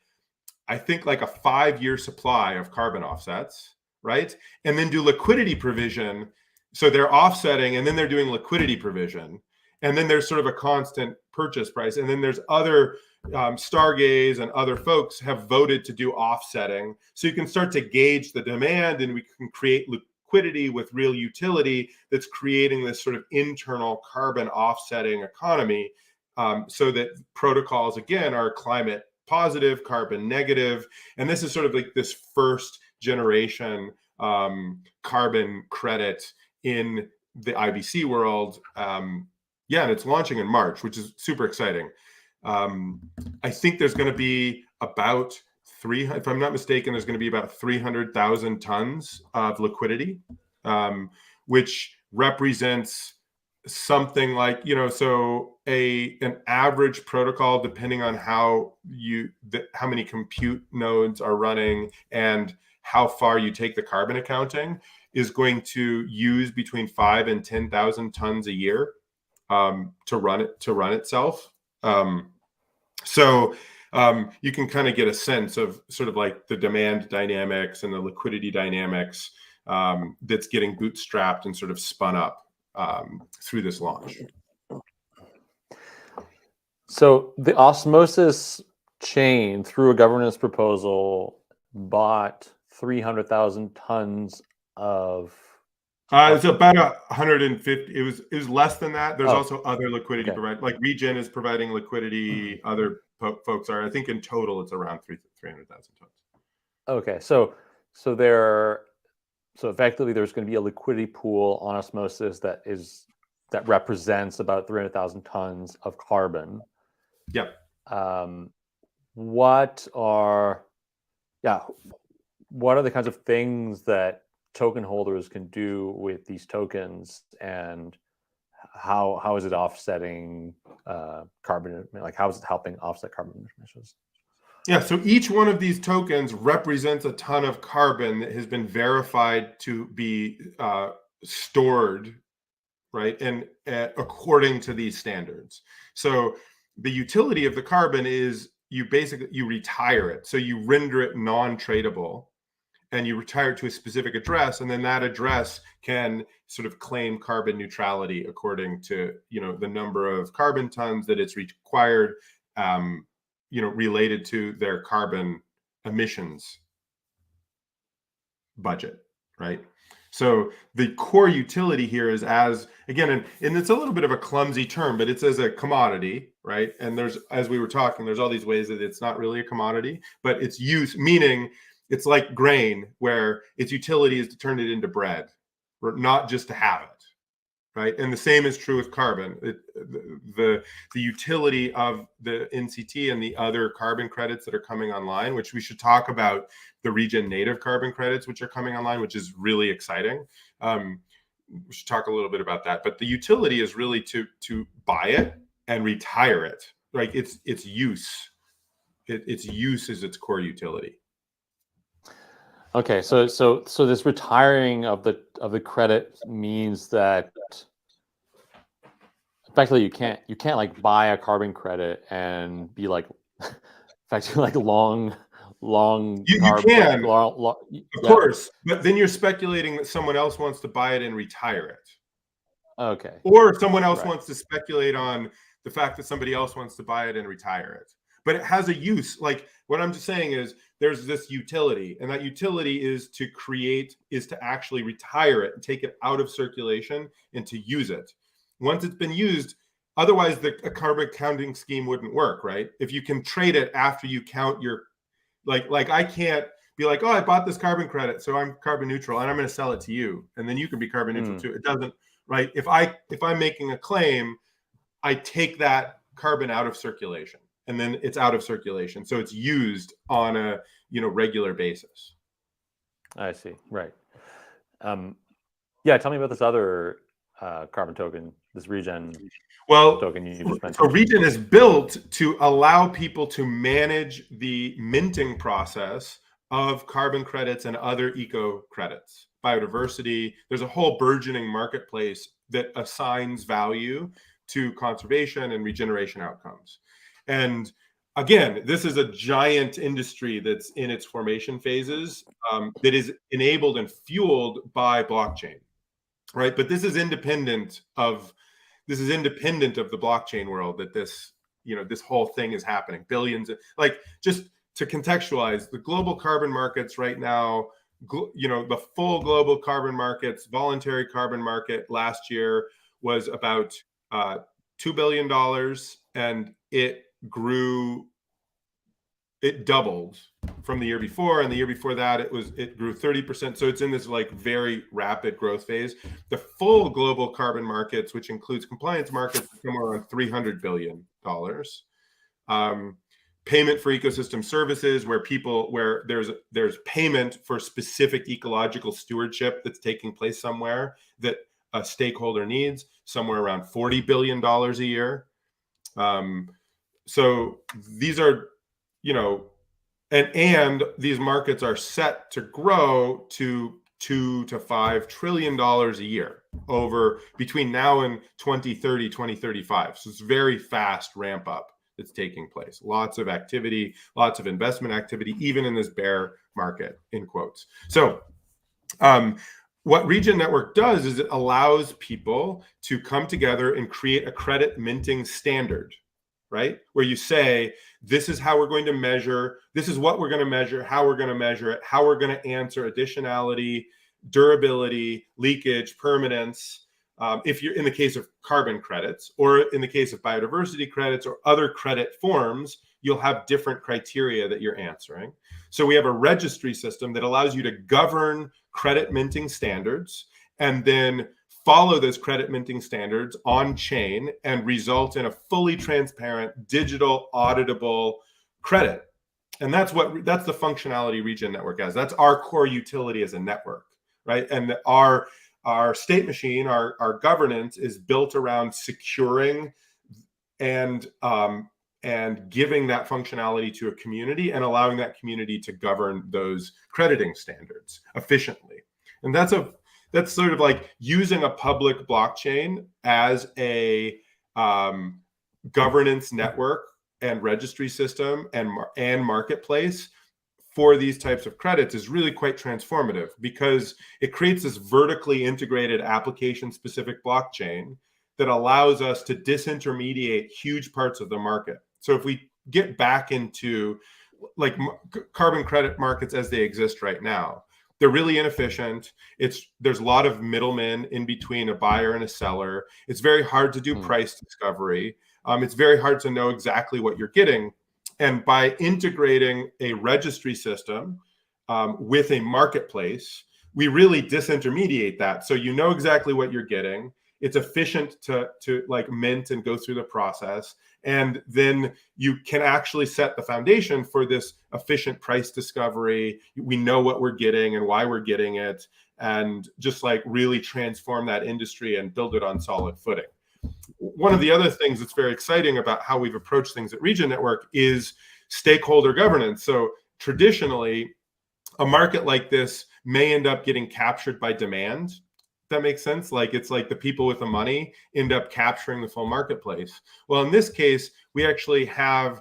I think, like a 5-year supply of carbon offsets, right? And then do liquidity provision. So they're offsetting, and then they're doing liquidity provision. And then there's sort of a constant purchase price. And then there's other Stargaze and other folks have voted to do offsetting. So you can start to gauge the demand, and we can create liquidity with real utility that's creating this sort of internal carbon offsetting economy, so that protocols, again, are climate positive, carbon negative. And this is sort of like this first generation carbon credit in the IBC world. Yeah, and it's launching in March, which is super exciting. I think there's going to be about if I'm not mistaken, there's going to be about 300,000 tons of liquidity, which represents something like, you know, so an average protocol, depending on how many compute nodes are running and how far you take the carbon accounting, is going to use between 5,000 and 10,000 tons a year to run itself. So you can kind of get a sense of sort of like the demand dynamics and the liquidity dynamics that's getting bootstrapped and sort of spun up through this launch. So the Osmosis chain, through a governance proposal, bought 300,000 tons of. It's about 150. It was less than that. There's also other liquidity provided, like Regen is providing liquidity. Other folks are. I think in total it's around 300,000 tons. Okay, so effectively there's going to be a liquidity pool on Osmosis that represents about 300,000 tons of carbon. Yeah. What are the kinds of things that token holders can do with these tokens, and how is it offsetting carbon? Like, how is it helping offset carbon emissions? Yeah, so each one of these tokens represents a ton of carbon that has been verified to be stored right? And according to these standards. So the utility of the carbon is you retire it. So you render it non-tradable, and you retire it to a specific address, and then that address can sort of claim carbon neutrality according to, the number of carbon tons that it's required, related to their carbon emissions budget, right? So the core utility here is again, and it's a little bit of a clumsy term, but it's as a commodity, right? And as we were talking, there's all these ways that it's not really a commodity, but its use, meaning it's like grain, where its utility is to turn it into bread, not just to have it, right? And the same is true with carbon. The utility of the NCT and the other carbon credits that are coming online, which we should talk about, the Regen native carbon credits, which are coming online, which is really exciting. We should talk a little bit about that. But the utility is really to buy it and retire it, right? Its use. Its use is its core utility. Okay, so this retiring of the credit means that effectively you can't like buy a carbon credit and be like effectively like long you carbon. can, of course, but then you're speculating that someone else wants to buy it and retire it. Okay. Or someone else wants to speculate on the fact that somebody else wants to buy it and retire it. But it has a use. Like, what I'm just saying is there's this utility, and that utility is to actually retire it and take it out of circulation and to use it. Once it's been used, otherwise a carbon counting scheme wouldn't work, right? If you can trade it after you count your, like I can't be like, oh, I bought this carbon credit, so I'm carbon neutral, and I'm going to sell it to you, and then you can be carbon neutral too. It doesn't, right? If I'm making a claim, I take that carbon out of circulation, and then it's out of circulation, so it's used on a regular basis. I see. Right. Yeah. Tell me about this other carbon token, this Regen token you just mentioned. So Regen is built to allow people to manage the minting process of carbon credits and other eco credits, biodiversity. There's a whole burgeoning marketplace that assigns value to conservation and regeneration outcomes. And again, this is a giant industry that's in its formation phases, that is enabled and fueled by blockchain, right? But this is independent of the blockchain world, that this whole thing is happening. Billions of, just to contextualize, the global carbon markets right now, the full global carbon markets, voluntary carbon market last year was about $2 billion, and it doubled from the year before, and the year before that it grew 30%. So it's in this very rapid growth phase. The full global carbon markets, which includes compliance markets, somewhere around $300 billion. Payment for ecosystem services, where there's payment for specific ecological stewardship that's taking place somewhere that a stakeholder needs, somewhere around $40 billion a year. So these are, and these markets are set to grow to $2 to $5 trillion a year between now and 2030, 2035. So it's very fast ramp up that's taking place. Lots of activity, lots of investment activity, even in this bear market, in quotes. So what Regen Network does is it allows people to come together and create a credit minting standard, right? Where you say, this is how we're going to measure, this is what we're going to measure, how we're going to measure it, how we're going to answer additionality, durability, leakage, permanence. If you're in the case of carbon credits, or in the case of biodiversity credits or other credit forms, you'll have different criteria that you're answering. So we have a registry system that allows you to govern credit minting standards and then follow those credit minting standards on chain and result in a fully transparent, digital, auditable credit. And that's the functionality Regen Network has. That's our core utility as a network, right? And our state machine, our governance is built around securing and giving that functionality to a community and allowing that community to govern those crediting standards efficiently. And that's That's sort of like using a public blockchain as a governance network and registry system and marketplace for these types of credits is really quite transformative, because it creates this vertically integrated application-specific blockchain that allows us to disintermediate huge parts of the market. So if we get back into like carbon credit markets as they exist right now, they're really inefficient. There's a lot of middlemen in between a buyer and a seller. It's very hard to do price discovery. It's very hard to know exactly what you're getting. And by integrating a registry system with a marketplace, we really disintermediate that. So you know exactly what you're getting. It's efficient to like mint and go through the process. And then you can actually set the foundation for this efficient price discovery. We know what we're getting and why we're getting it, and just like really transform that industry and build it on solid footing. One of the other things that's very exciting about how we've approached things at Regen Network is stakeholder governance. So traditionally, a market like this may end up getting captured by demand. That makes sense. Like it's like the people with the money end up capturing the full marketplace. Well, in this case, we actually have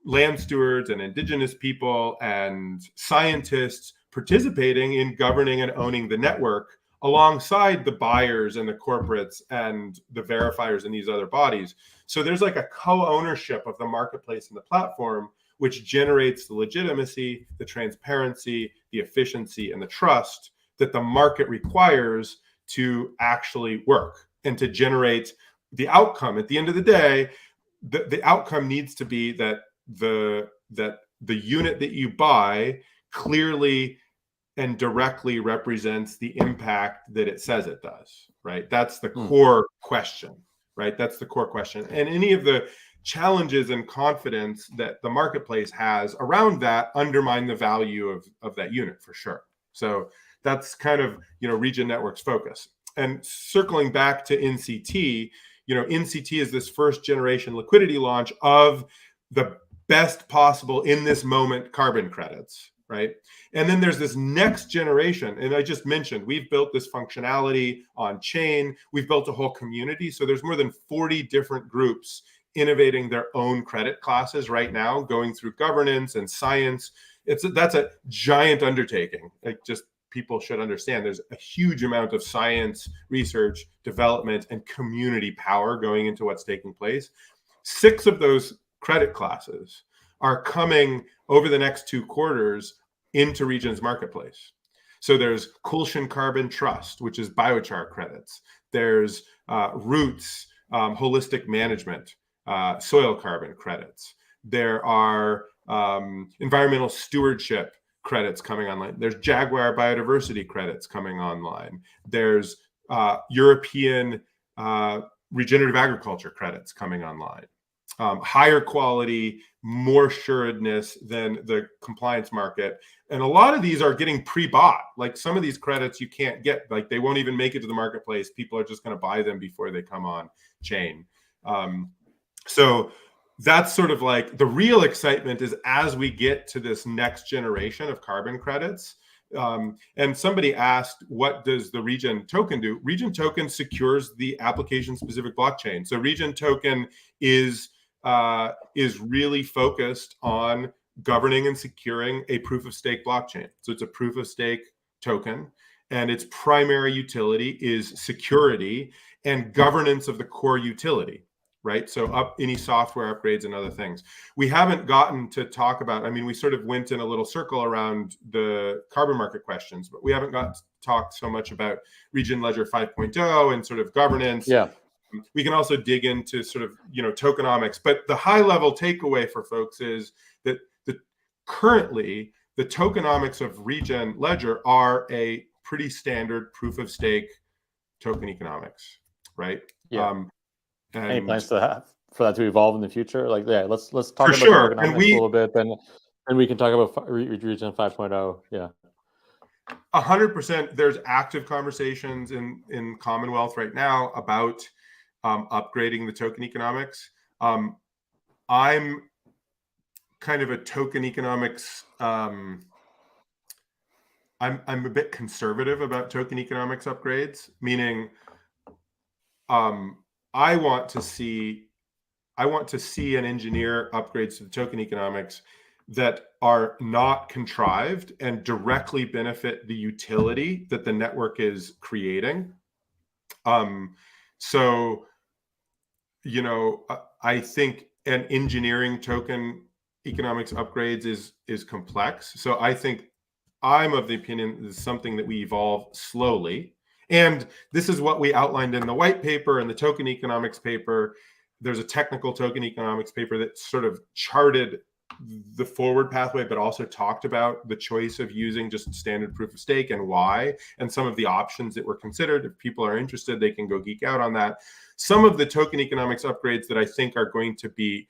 land stewards and indigenous people and scientists participating in governing and owning the network alongside the buyers and the corporates and the verifiers and these other bodies. So there's like a co-ownership of the marketplace and the platform, which generates the legitimacy, the transparency, the efficiency, and the trust that the market requires to actually work and to generate the outcome. At the end of the day, the outcome needs to be that the unit that you buy clearly and directly represents the impact that it says it does, right? That's the core question, right? That's the core question. And any of the challenges and confidence that the marketplace has around that undermine the value of that unit for sure. So that's kind of, Regen Network's focus. And circling back to NCT, NCT is this first generation liquidity launch of the best possible in this moment carbon credits, right? And then there's this next generation. And I just mentioned, we've built this functionality on chain. We've built a whole community. So there's more than 40 different groups innovating their own credit classes right now, going through governance and science. That's a giant undertaking. Like, just people should understand there's a huge amount of science, research, development, and community power going into what's taking place. 6 of those credit classes are coming over the next 2 quarters into Regen's marketplace. So there's Kulshan Carbon Trust, which is biochar credits. There's Roots Holistic Management, soil carbon credits. There are environmental stewardship credits coming online. There's Jaguar biodiversity credits coming online. There's European regenerative agriculture credits coming online. Higher quality, more sureness than the compliance market. And a lot of these are getting pre-bought. Like some of these credits you can't get, like they won't even make it to the marketplace. People are just going to buy them before they come on chain. So that's sort of like the real excitement is as we get to this next generation of carbon credits. And somebody asked, what does the Regen token do? Regen token secures the application-specific blockchain. So Regen token is really focused on governing and securing a proof-of-stake blockchain. So it's a proof-of-stake token, and its primary utility is security and governance of the core utility. Right. So up any software upgrades and other things. We haven't gotten to talk about, I mean, we sort of went in a little circle around the carbon market questions, but we haven't got to talk so much about Regen Ledger 5.0 and sort of governance. Yeah. We can also dig into sort of, tokenomics, but the high level takeaway for folks is that currently the tokenomics of Regen Ledger are a pretty standard proof of stake token economics, right? Yeah. Any plans for that to evolve in the future? Like, yeah, let's talk about tokenomics a little bit, then we can talk about Regen 5.0. Yeah. 100%. There's active conversations in Commonwealth right now about upgrading the token economics. I'm kind of a token economics I'm a bit conservative about token economics upgrades, meaning I want to see and engineer upgrades to the token economics that are not contrived and directly benefit the utility that the network is creating. So, you know, I think an engineering token economics upgrades is complex. So I think I'm of the opinion this is something that we evolve slowly. And this is what we outlined in the white paper and the token economics paper. There's a technical token economics paper that sort of charted the forward pathway, but also talked about the choice of using just standard proof of stake and why, and some of the options that were considered. If people are interested, they can go geek out on that. Some of the token economics upgrades that I think are going to be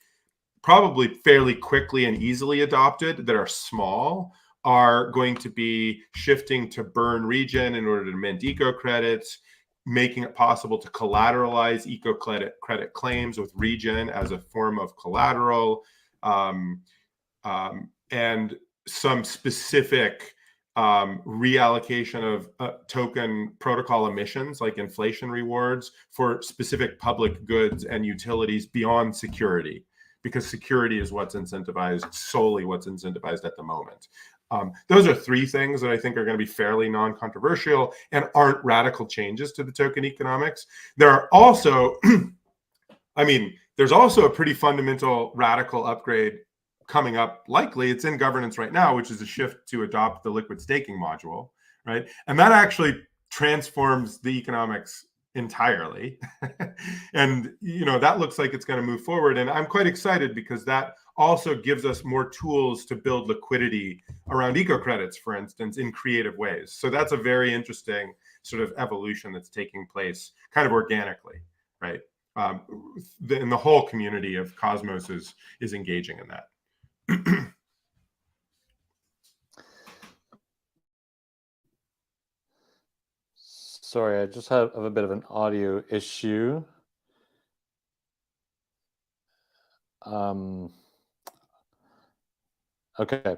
probably fairly quickly and easily adopted that are small are going to be shifting to burn regen in order to mint eco credits, making it possible to collateralize eco credit claims with regen as a form of collateral, and some specific reallocation of token protocol emissions like inflation rewards for specific public goods and utilities beyond security, because security is what's incentivized, solely what's incentivized at the moment. Those are three things that I think are going to be fairly non-controversial and aren't radical changes to the token economics. There are also, I mean, there's also a pretty fundamental radical upgrade coming up. Likely it's in governance right now, which is a shift to adopt the liquid staking module, right? And that actually transforms the economics entirely. And, you know, that looks like it's going to move forward. And I'm quite excited because that also gives us more tools to build liquidity around eco credits, for instance, in creative ways. So that's a very interesting sort of evolution that's taking place kind of organically, right? And the whole community of Cosmos is engaging in that. Sorry, I just have a bit of an audio issue. Okay.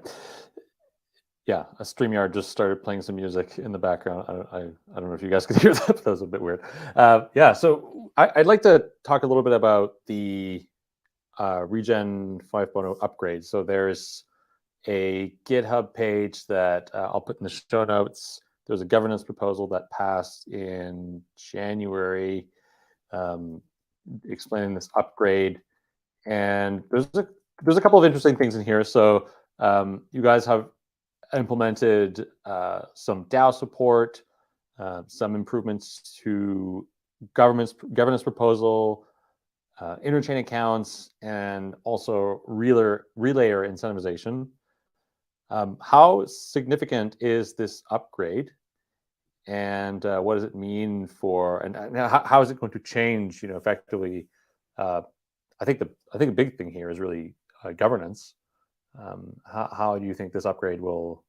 Yeah, a StreamYard just started playing some music in the background. I don't know if you guys could hear that, but that was a bit weird. Yeah, so I'd like to talk a little bit about the Regen 5.0 upgrade. So there's a GitHub page that I'll put in the show notes. There's a governance proposal that passed in January explaining this upgrade. And there's a couple of interesting things in here. So you guys have implemented some DAO support, some improvements to governance proposal, interchain accounts, and also relayer incentivization. How significant is this upgrade, and what does it mean for, and how is it going to change, effectively? I think a big thing here is really governance. How do you think this upgrade will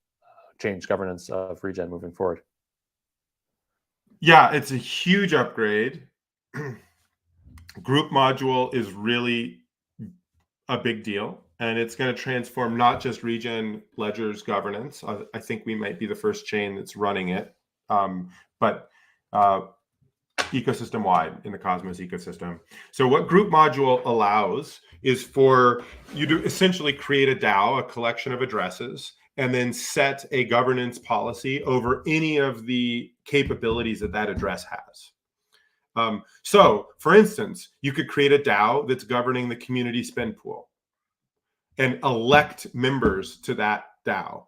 change governance of Regen moving forward? Yeah, it's a huge upgrade. Group module is really a big deal, and it's going to transform not just Regen Ledger's governance. I think we might be the first chain that's running it, but ecosystem wide in the Cosmos ecosystem. So what group module allows is for you to essentially create a DAO, a collection of addresses, and then set a governance policy over any of the capabilities that address has. So for instance, you could create a DAO that's governing the community spend pool and elect members to that DAO,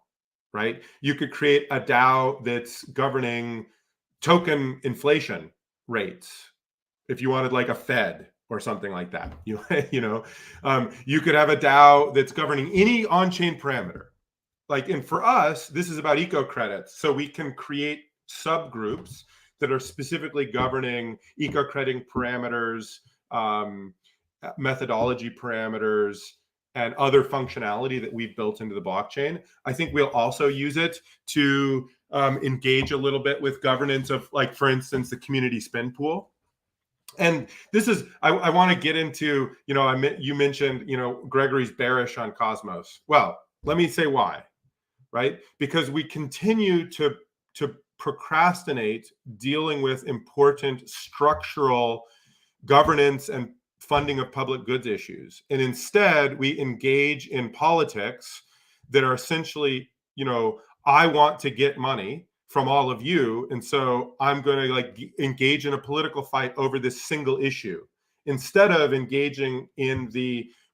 right? You could create a DAO that's governing token inflation rates if you wanted like a Fed or something like that. You could have a DAO that's governing any on-chain parameter. And for us, this is about eco credits. So we can create subgroups that are specifically governing eco credit parameters, methodology parameters, and other functionality that we've built into the blockchain. I think we'll also use it to engage a little bit with governance of, like, for instance, the community spend pool. And this is, I want to get into, you mentioned, Gregory's bearish on Cosmos. Well, let me say why, right? Because we continue to procrastinate dealing with important structural governance and funding of public goods issues. And instead, we engage in politics that are essentially, I want to get money from all of you. And so I'm going to engage in a political fight over this single issue instead of engaging in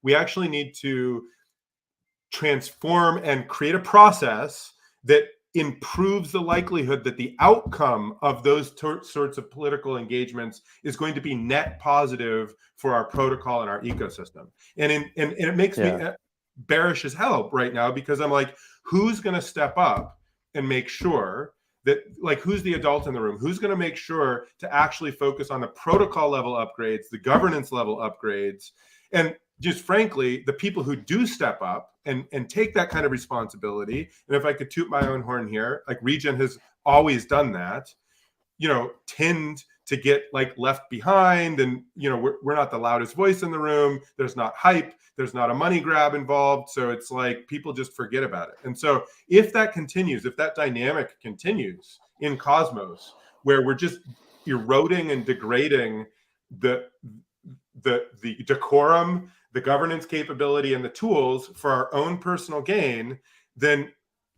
we actually need to transform and create a process that improves the likelihood that the outcome of those sorts of political engagements is going to be net positive for our protocol and our ecosystem. And it makes me bearish as hell right now, because I'm like, who's going to step up and make sure that, who's the adult in the room? Who's going to make sure to actually focus on the protocol level upgrades, the governance level upgrades, and just frankly, the people who do step up and take that kind of responsibility. And if I could toot my own horn here, Regen has always done that, tend to get left behind. And, we're not the loudest voice in the room. There's not hype. There's not a money grab involved. So it's people just forget about it. And so if that continues, if that dynamic continues in Cosmos, where we're just eroding and degrading the decorum, the governance capability, and the tools for our own personal gain, then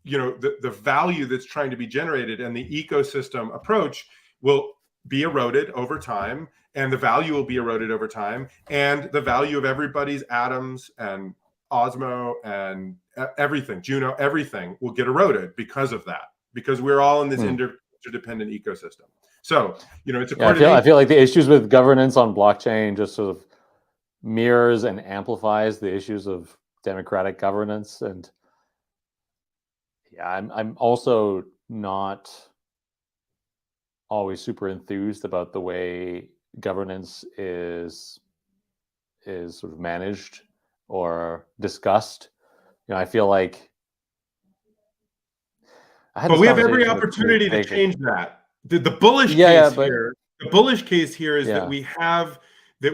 the value that's trying to be generated and the ecosystem approach will be eroded over time, and the value will be eroded over time, and the value of everybody's atoms and Osmo and everything, Juno, everything will get eroded because of that, because we're all in this interdependent ecosystem. So, it's a coordination. I feel like the issues with governance on blockchain just sort of mirrors and amplifies the issues of democratic governance. And I'm also not always super enthused about the way governance is sort of managed or discussed. I feel like but we have every opportunity to change that. The bullish case here, the bullish case here is that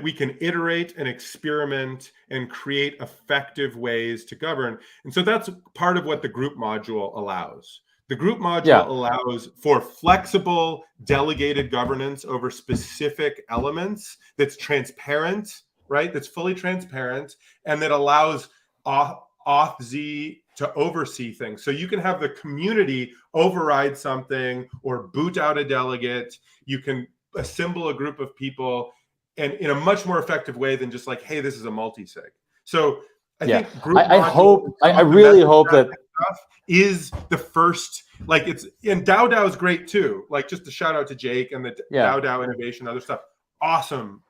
we can iterate and experiment and create effective ways to govern. And so that's part of what the group module allows. The group module allows for flexible, delegated governance over specific elements that's transparent, right? That's fully transparent, and that allows auth-z to oversee things. So you can have the community override something or boot out a delegate. You can assemble a group of people and in a much more effective way than just hey, this is a multi-sig. So I think group I really hope that stuff is the first, and DAO is great too. Just a shout out to Jake and the DAO innovation, other stuff. Awesome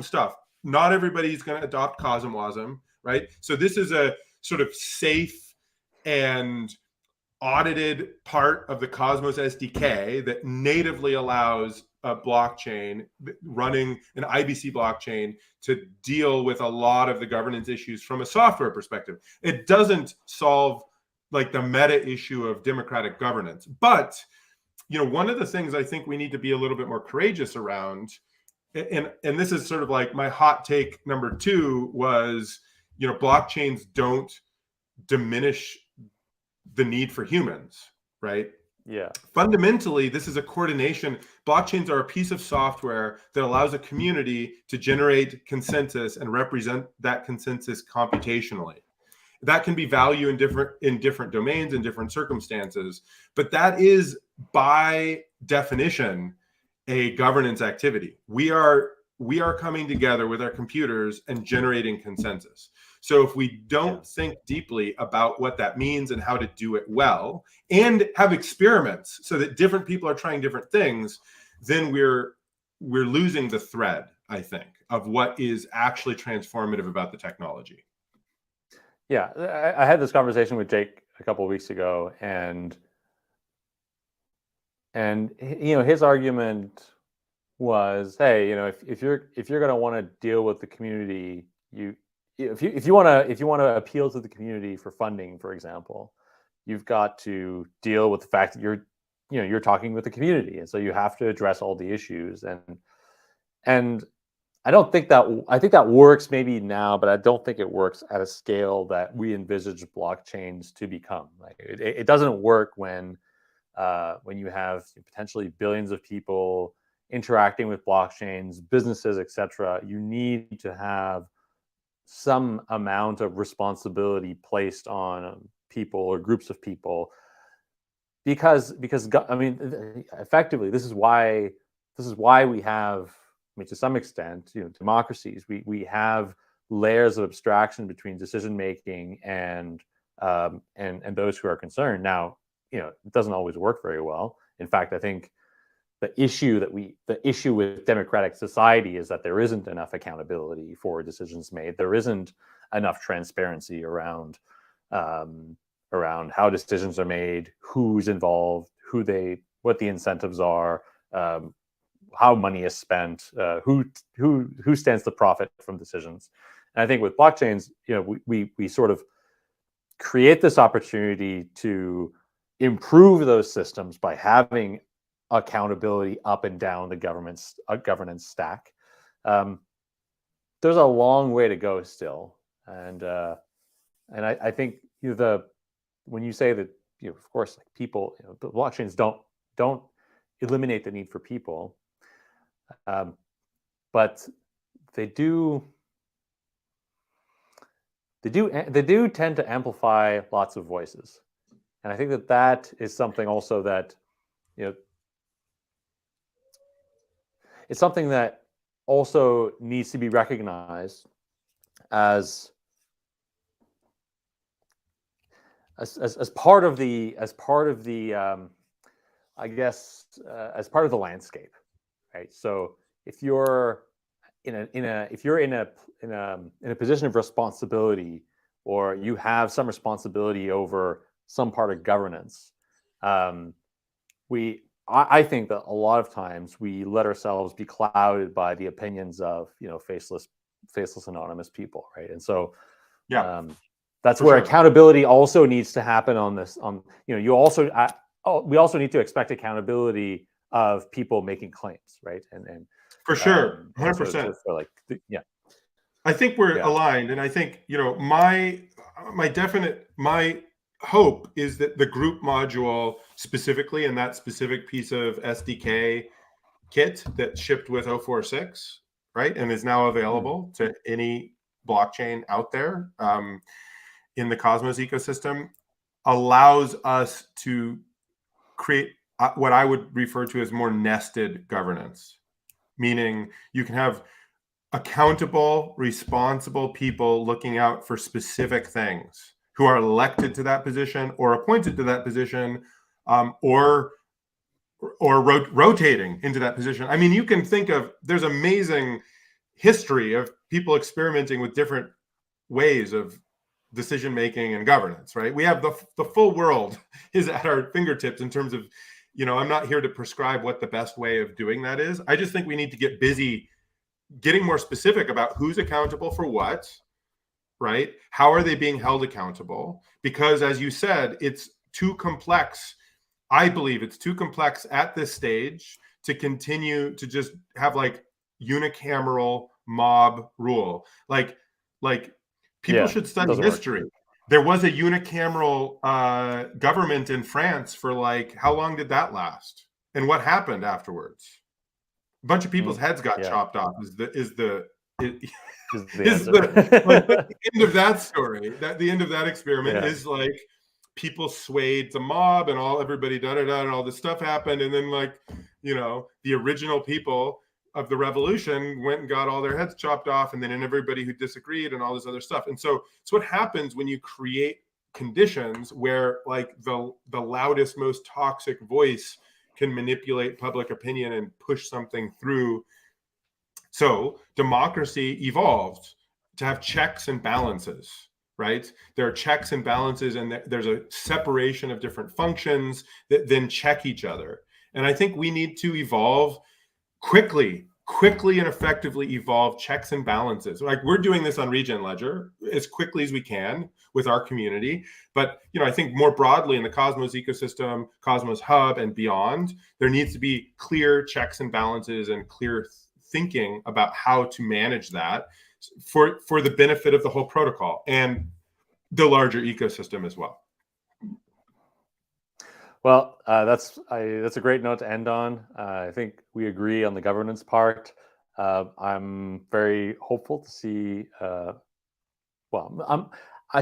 stuff. Not everybody's going to adopt CosmWasm, right? So this is a sort of safe and audited part of the Cosmos SDK that natively allows a blockchain running an IBC blockchain to deal with a lot of the governance issues from a software perspective. It doesn't solve the meta issue of democratic governance. But, one of the things I think we need to be a little bit more courageous around, and this is sort of my hot take number 2 was, blockchains don't diminish the need for humans, right? Yeah. Fundamentally, this is a coordination. Blockchains are a piece of software that allows a community to generate consensus and represent that consensus computationally. That can be value in different domains and different circumstances, but that is by definition a governance activity. We are coming together with our computers and generating consensus. So if we don't think deeply about what that means and how to do it well, and have experiments so that different people are trying different things, then we're losing the thread, I think, of what is actually transformative about the technology. Yeah, I had this conversation with Jake a couple of weeks ago, and his argument was, hey, if you're going to want to deal with the community, if you want to appeal to the community for funding, for example, you've got to deal with the fact that you're talking with the community, and so you have to address all the issues. And I don't think that I think that works maybe now, but I don't think it works at a scale that we envisage blockchains to become. Like it doesn't work when you have potentially billions of people interacting with blockchains, businesses, etc. You need to have some amount of responsibility placed on people or groups of people because I mean, effectively, this is why we have, I mean, to some extent, democracies. We have layers of abstraction between decision making and those who are concerned. Now, it doesn't always work very well. In fact, I think the issue with democratic society is that there isn't enough accountability for decisions made. There isn't enough transparency around how decisions are made, who's involved, what the incentives are, how money is spent, who stands to profit from decisions. And I think with blockchains, we sort of create this opportunity to improve those systems by having accountability up and down the governance stack. There's a long way to go still, and I think when you say that, of course, like people, the blockchains don't eliminate the need for people, but they do tend to amplify lots of voices, and I think that is something also that it's something that also needs to be recognized as part of the I guess as part of the landscape, right? So if you're in a position of responsibility, or you have some responsibility over some part of governance, I think that a lot of times we let ourselves be clouded by the opinions of faceless anonymous people, right? And so that's where accountability also needs to happen on this. We also need to expect accountability of people making claims, right? And for sure, 100%. I think we're aligned, and I think my hope is that the group module specifically, and that specific piece of SDK kit that shipped with 046, right, and is now available to any blockchain out there in the Cosmos ecosystem, allows us to create what I would refer to as more nested governance, meaning you can have accountable, responsible people looking out for specific things, who are elected to that position or appointed to that position, or rotating into that position. I mean, you can think of, there's amazing history of people experimenting with different ways of decision making and governance, right? We have the full world is at our fingertips in terms of, I'm not here to prescribe what the best way of doing that is. I just think we need to get busy getting more specific about who's accountable for what, right? How are they being held accountable? Because as you said, it's too complex. I believe it's too complex at this stage to continue to just have like unicameral mob rule. Like people should study history. There was a unicameral government in France for like, how long did that last? And what happened afterwards? A bunch of people's heads got chopped off is the end of that story. The end of that experiment is like people swayed the mob and everybody and all this stuff happened, and then the original people of the revolution went and got all their heads chopped off, and then everybody who disagreed and all this other stuff. And so it's what happens when you create conditions where like the loudest, most toxic voice can manipulate public opinion and push something through. So democracy evolved to have checks and balances, right? There are checks and balances, and there's a separation of different functions that then check each other. And I think we need to evolve quickly and effectively evolve checks and balances. Like we're doing this on Regen Ledger as quickly as we can with our community. But, I think more broadly in the Cosmos ecosystem, Cosmos Hub and beyond, there needs to be clear checks and balances and clear thinking about how to manage that for the benefit of the whole protocol and the larger ecosystem as well. Well, that's a great note to end on. I think we agree on the governance part. I'm very hopeful to see. I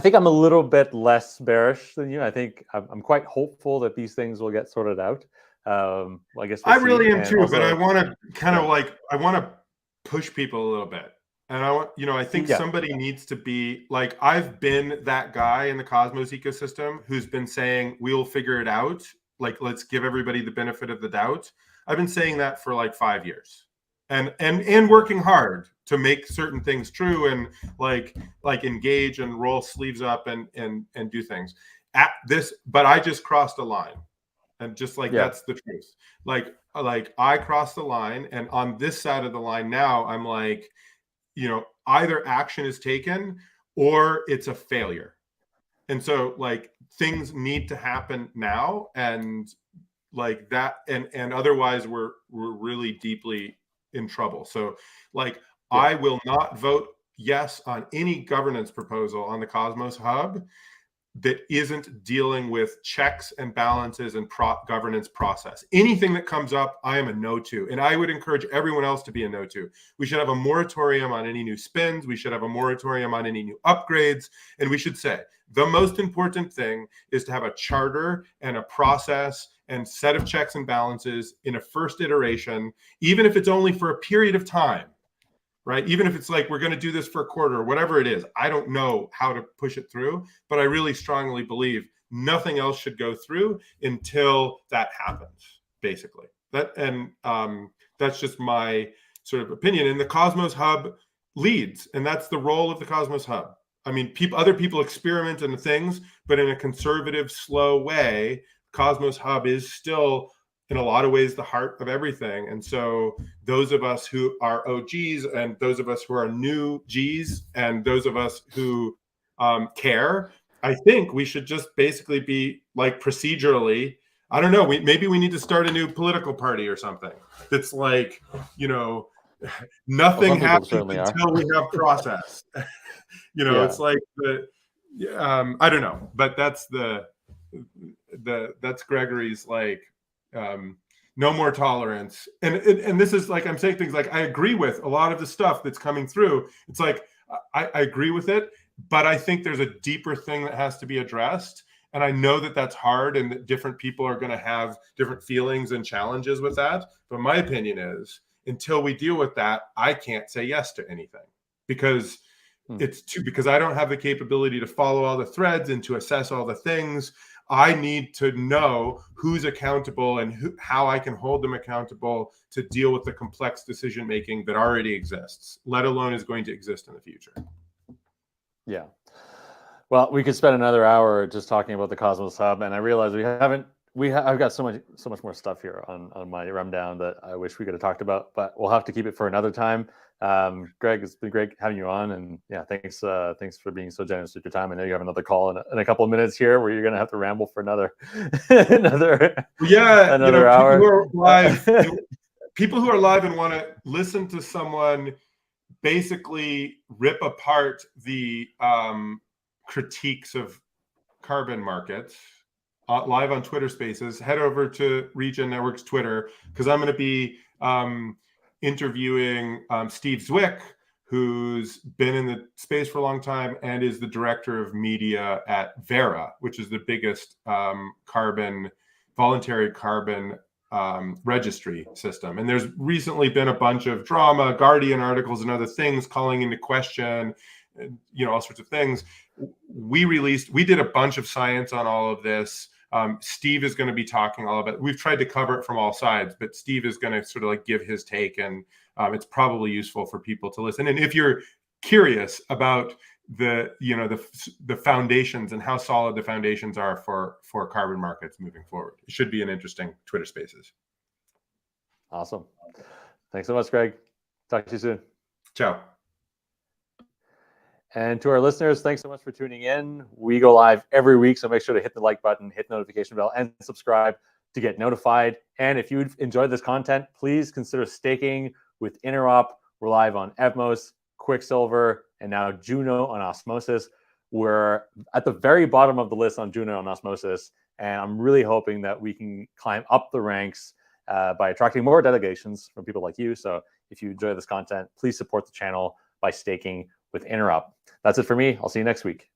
think I'm a little bit less bearish than you. I think I'm quite hopeful that these things will get sorted out. I guess I really am and too, also, but I want to kind of like, I want to push people a little bit. And I want, I think somebody needs to be like, I've been that guy in the Cosmos ecosystem who's been saying, we'll figure it out. Like, let's give everybody the benefit of the doubt. I've been saying that for like 5 years and working hard to make certain things true and like engage and roll sleeves up and do things at this, but I just crossed a line. And just like, that's the truth. Like I crossed the line, and on this side of the line now, I'm like, either action is taken or it's a failure. And so like things need to happen now, and like that, and otherwise we're really deeply in trouble. So like, I will not vote yes on any governance proposal on the Cosmos Hub that isn't dealing with checks and balances and governance process. Anything that comes up, I am a no to. And I would encourage everyone else to be a no to. We should have a moratorium on any new spins. We should have a moratorium on any new upgrades. And we should say, the most important thing is to have a charter and a process and set of checks and balances in a first iteration, even if it's only for a period of time. Right? Even if it's like, we're going to do this for a quarter or whatever it is, I don't know how to push it through, but I really strongly believe nothing else should go through until that happens, basically. That's just my sort of opinion. And the Cosmos Hub leads, and that's the role of the Cosmos Hub. I mean, other people experiment in things, but in a conservative, slow way, Cosmos Hub is still, in a lot of ways, the heart of everything. And so those of us who are OGs and those of us who are new Gs and those of us who care, I think we should just basically be like procedurally, I don't know, maybe we need to start a new political party or something that's like, nothing happens until we have process. It's like I don't know, but that's that's Gregory's like, no more tolerance. And this is like, I'm saying things like, I agree with a lot of the stuff that's coming through. It's like, I agree with it, but I think there's a deeper thing that has to be addressed. And I know that that's hard and that different people are going to have different feelings and challenges with that. But my opinion is, until we deal with that, I can't say yes to anything because because I don't have the capability to follow all the threads and to assess all the things. I need to know who's accountable and how I can hold them accountable to deal with the complex decision-making that already exists, let alone is going to exist in the future. Yeah. Well, we could spend another hour just talking about the Cosmos Hub, and I realize I've got so much more stuff here on my rundown that I wish we could have talked about, but we'll have to keep it for another time. Greg, it's been great having you on, and thanks for being so generous with your time. I know you have another call in a couple of minutes here where you're going to have to ramble for another hour. People who are live and want to listen to someone basically rip apart the critiques of carbon markets live on Twitter Spaces, head over to Regen Network's Twitter, because I'm going to be interviewing Steve Zwick, who's been in the space for a long time and is the director of media at Vera, which is the biggest voluntary carbon registry system. And there's recently been a bunch of drama, Guardian articles and other things calling into question, all sorts of things. We did a bunch of science on all of this. Steve is going to be talking all about it. We've tried to cover it from all sides, but Steve is going to sort of like give his take, and it's probably useful for people to listen. And if you're curious about the foundations and how solid the foundations are for carbon markets moving forward, it should be an interesting Twitter Spaces. Awesome. Thanks so much, Greg. Talk to you soon. Ciao. And to our listeners, thanks so much for tuning in. We go live every week, so make sure to hit the like button, hit the notification bell, and subscribe to get notified. And if you enjoyed this content, please consider staking with Interop. We're live on Evmos, Quicksilver, and now Juno on Osmosis. We're at the very bottom of the list on Juno and Osmosis, and I'm really hoping that we can climb up the ranks by attracting more delegations from people like you. So if you enjoy this content, please support the channel by staking with Interop. That's it for me. I'll see you next week.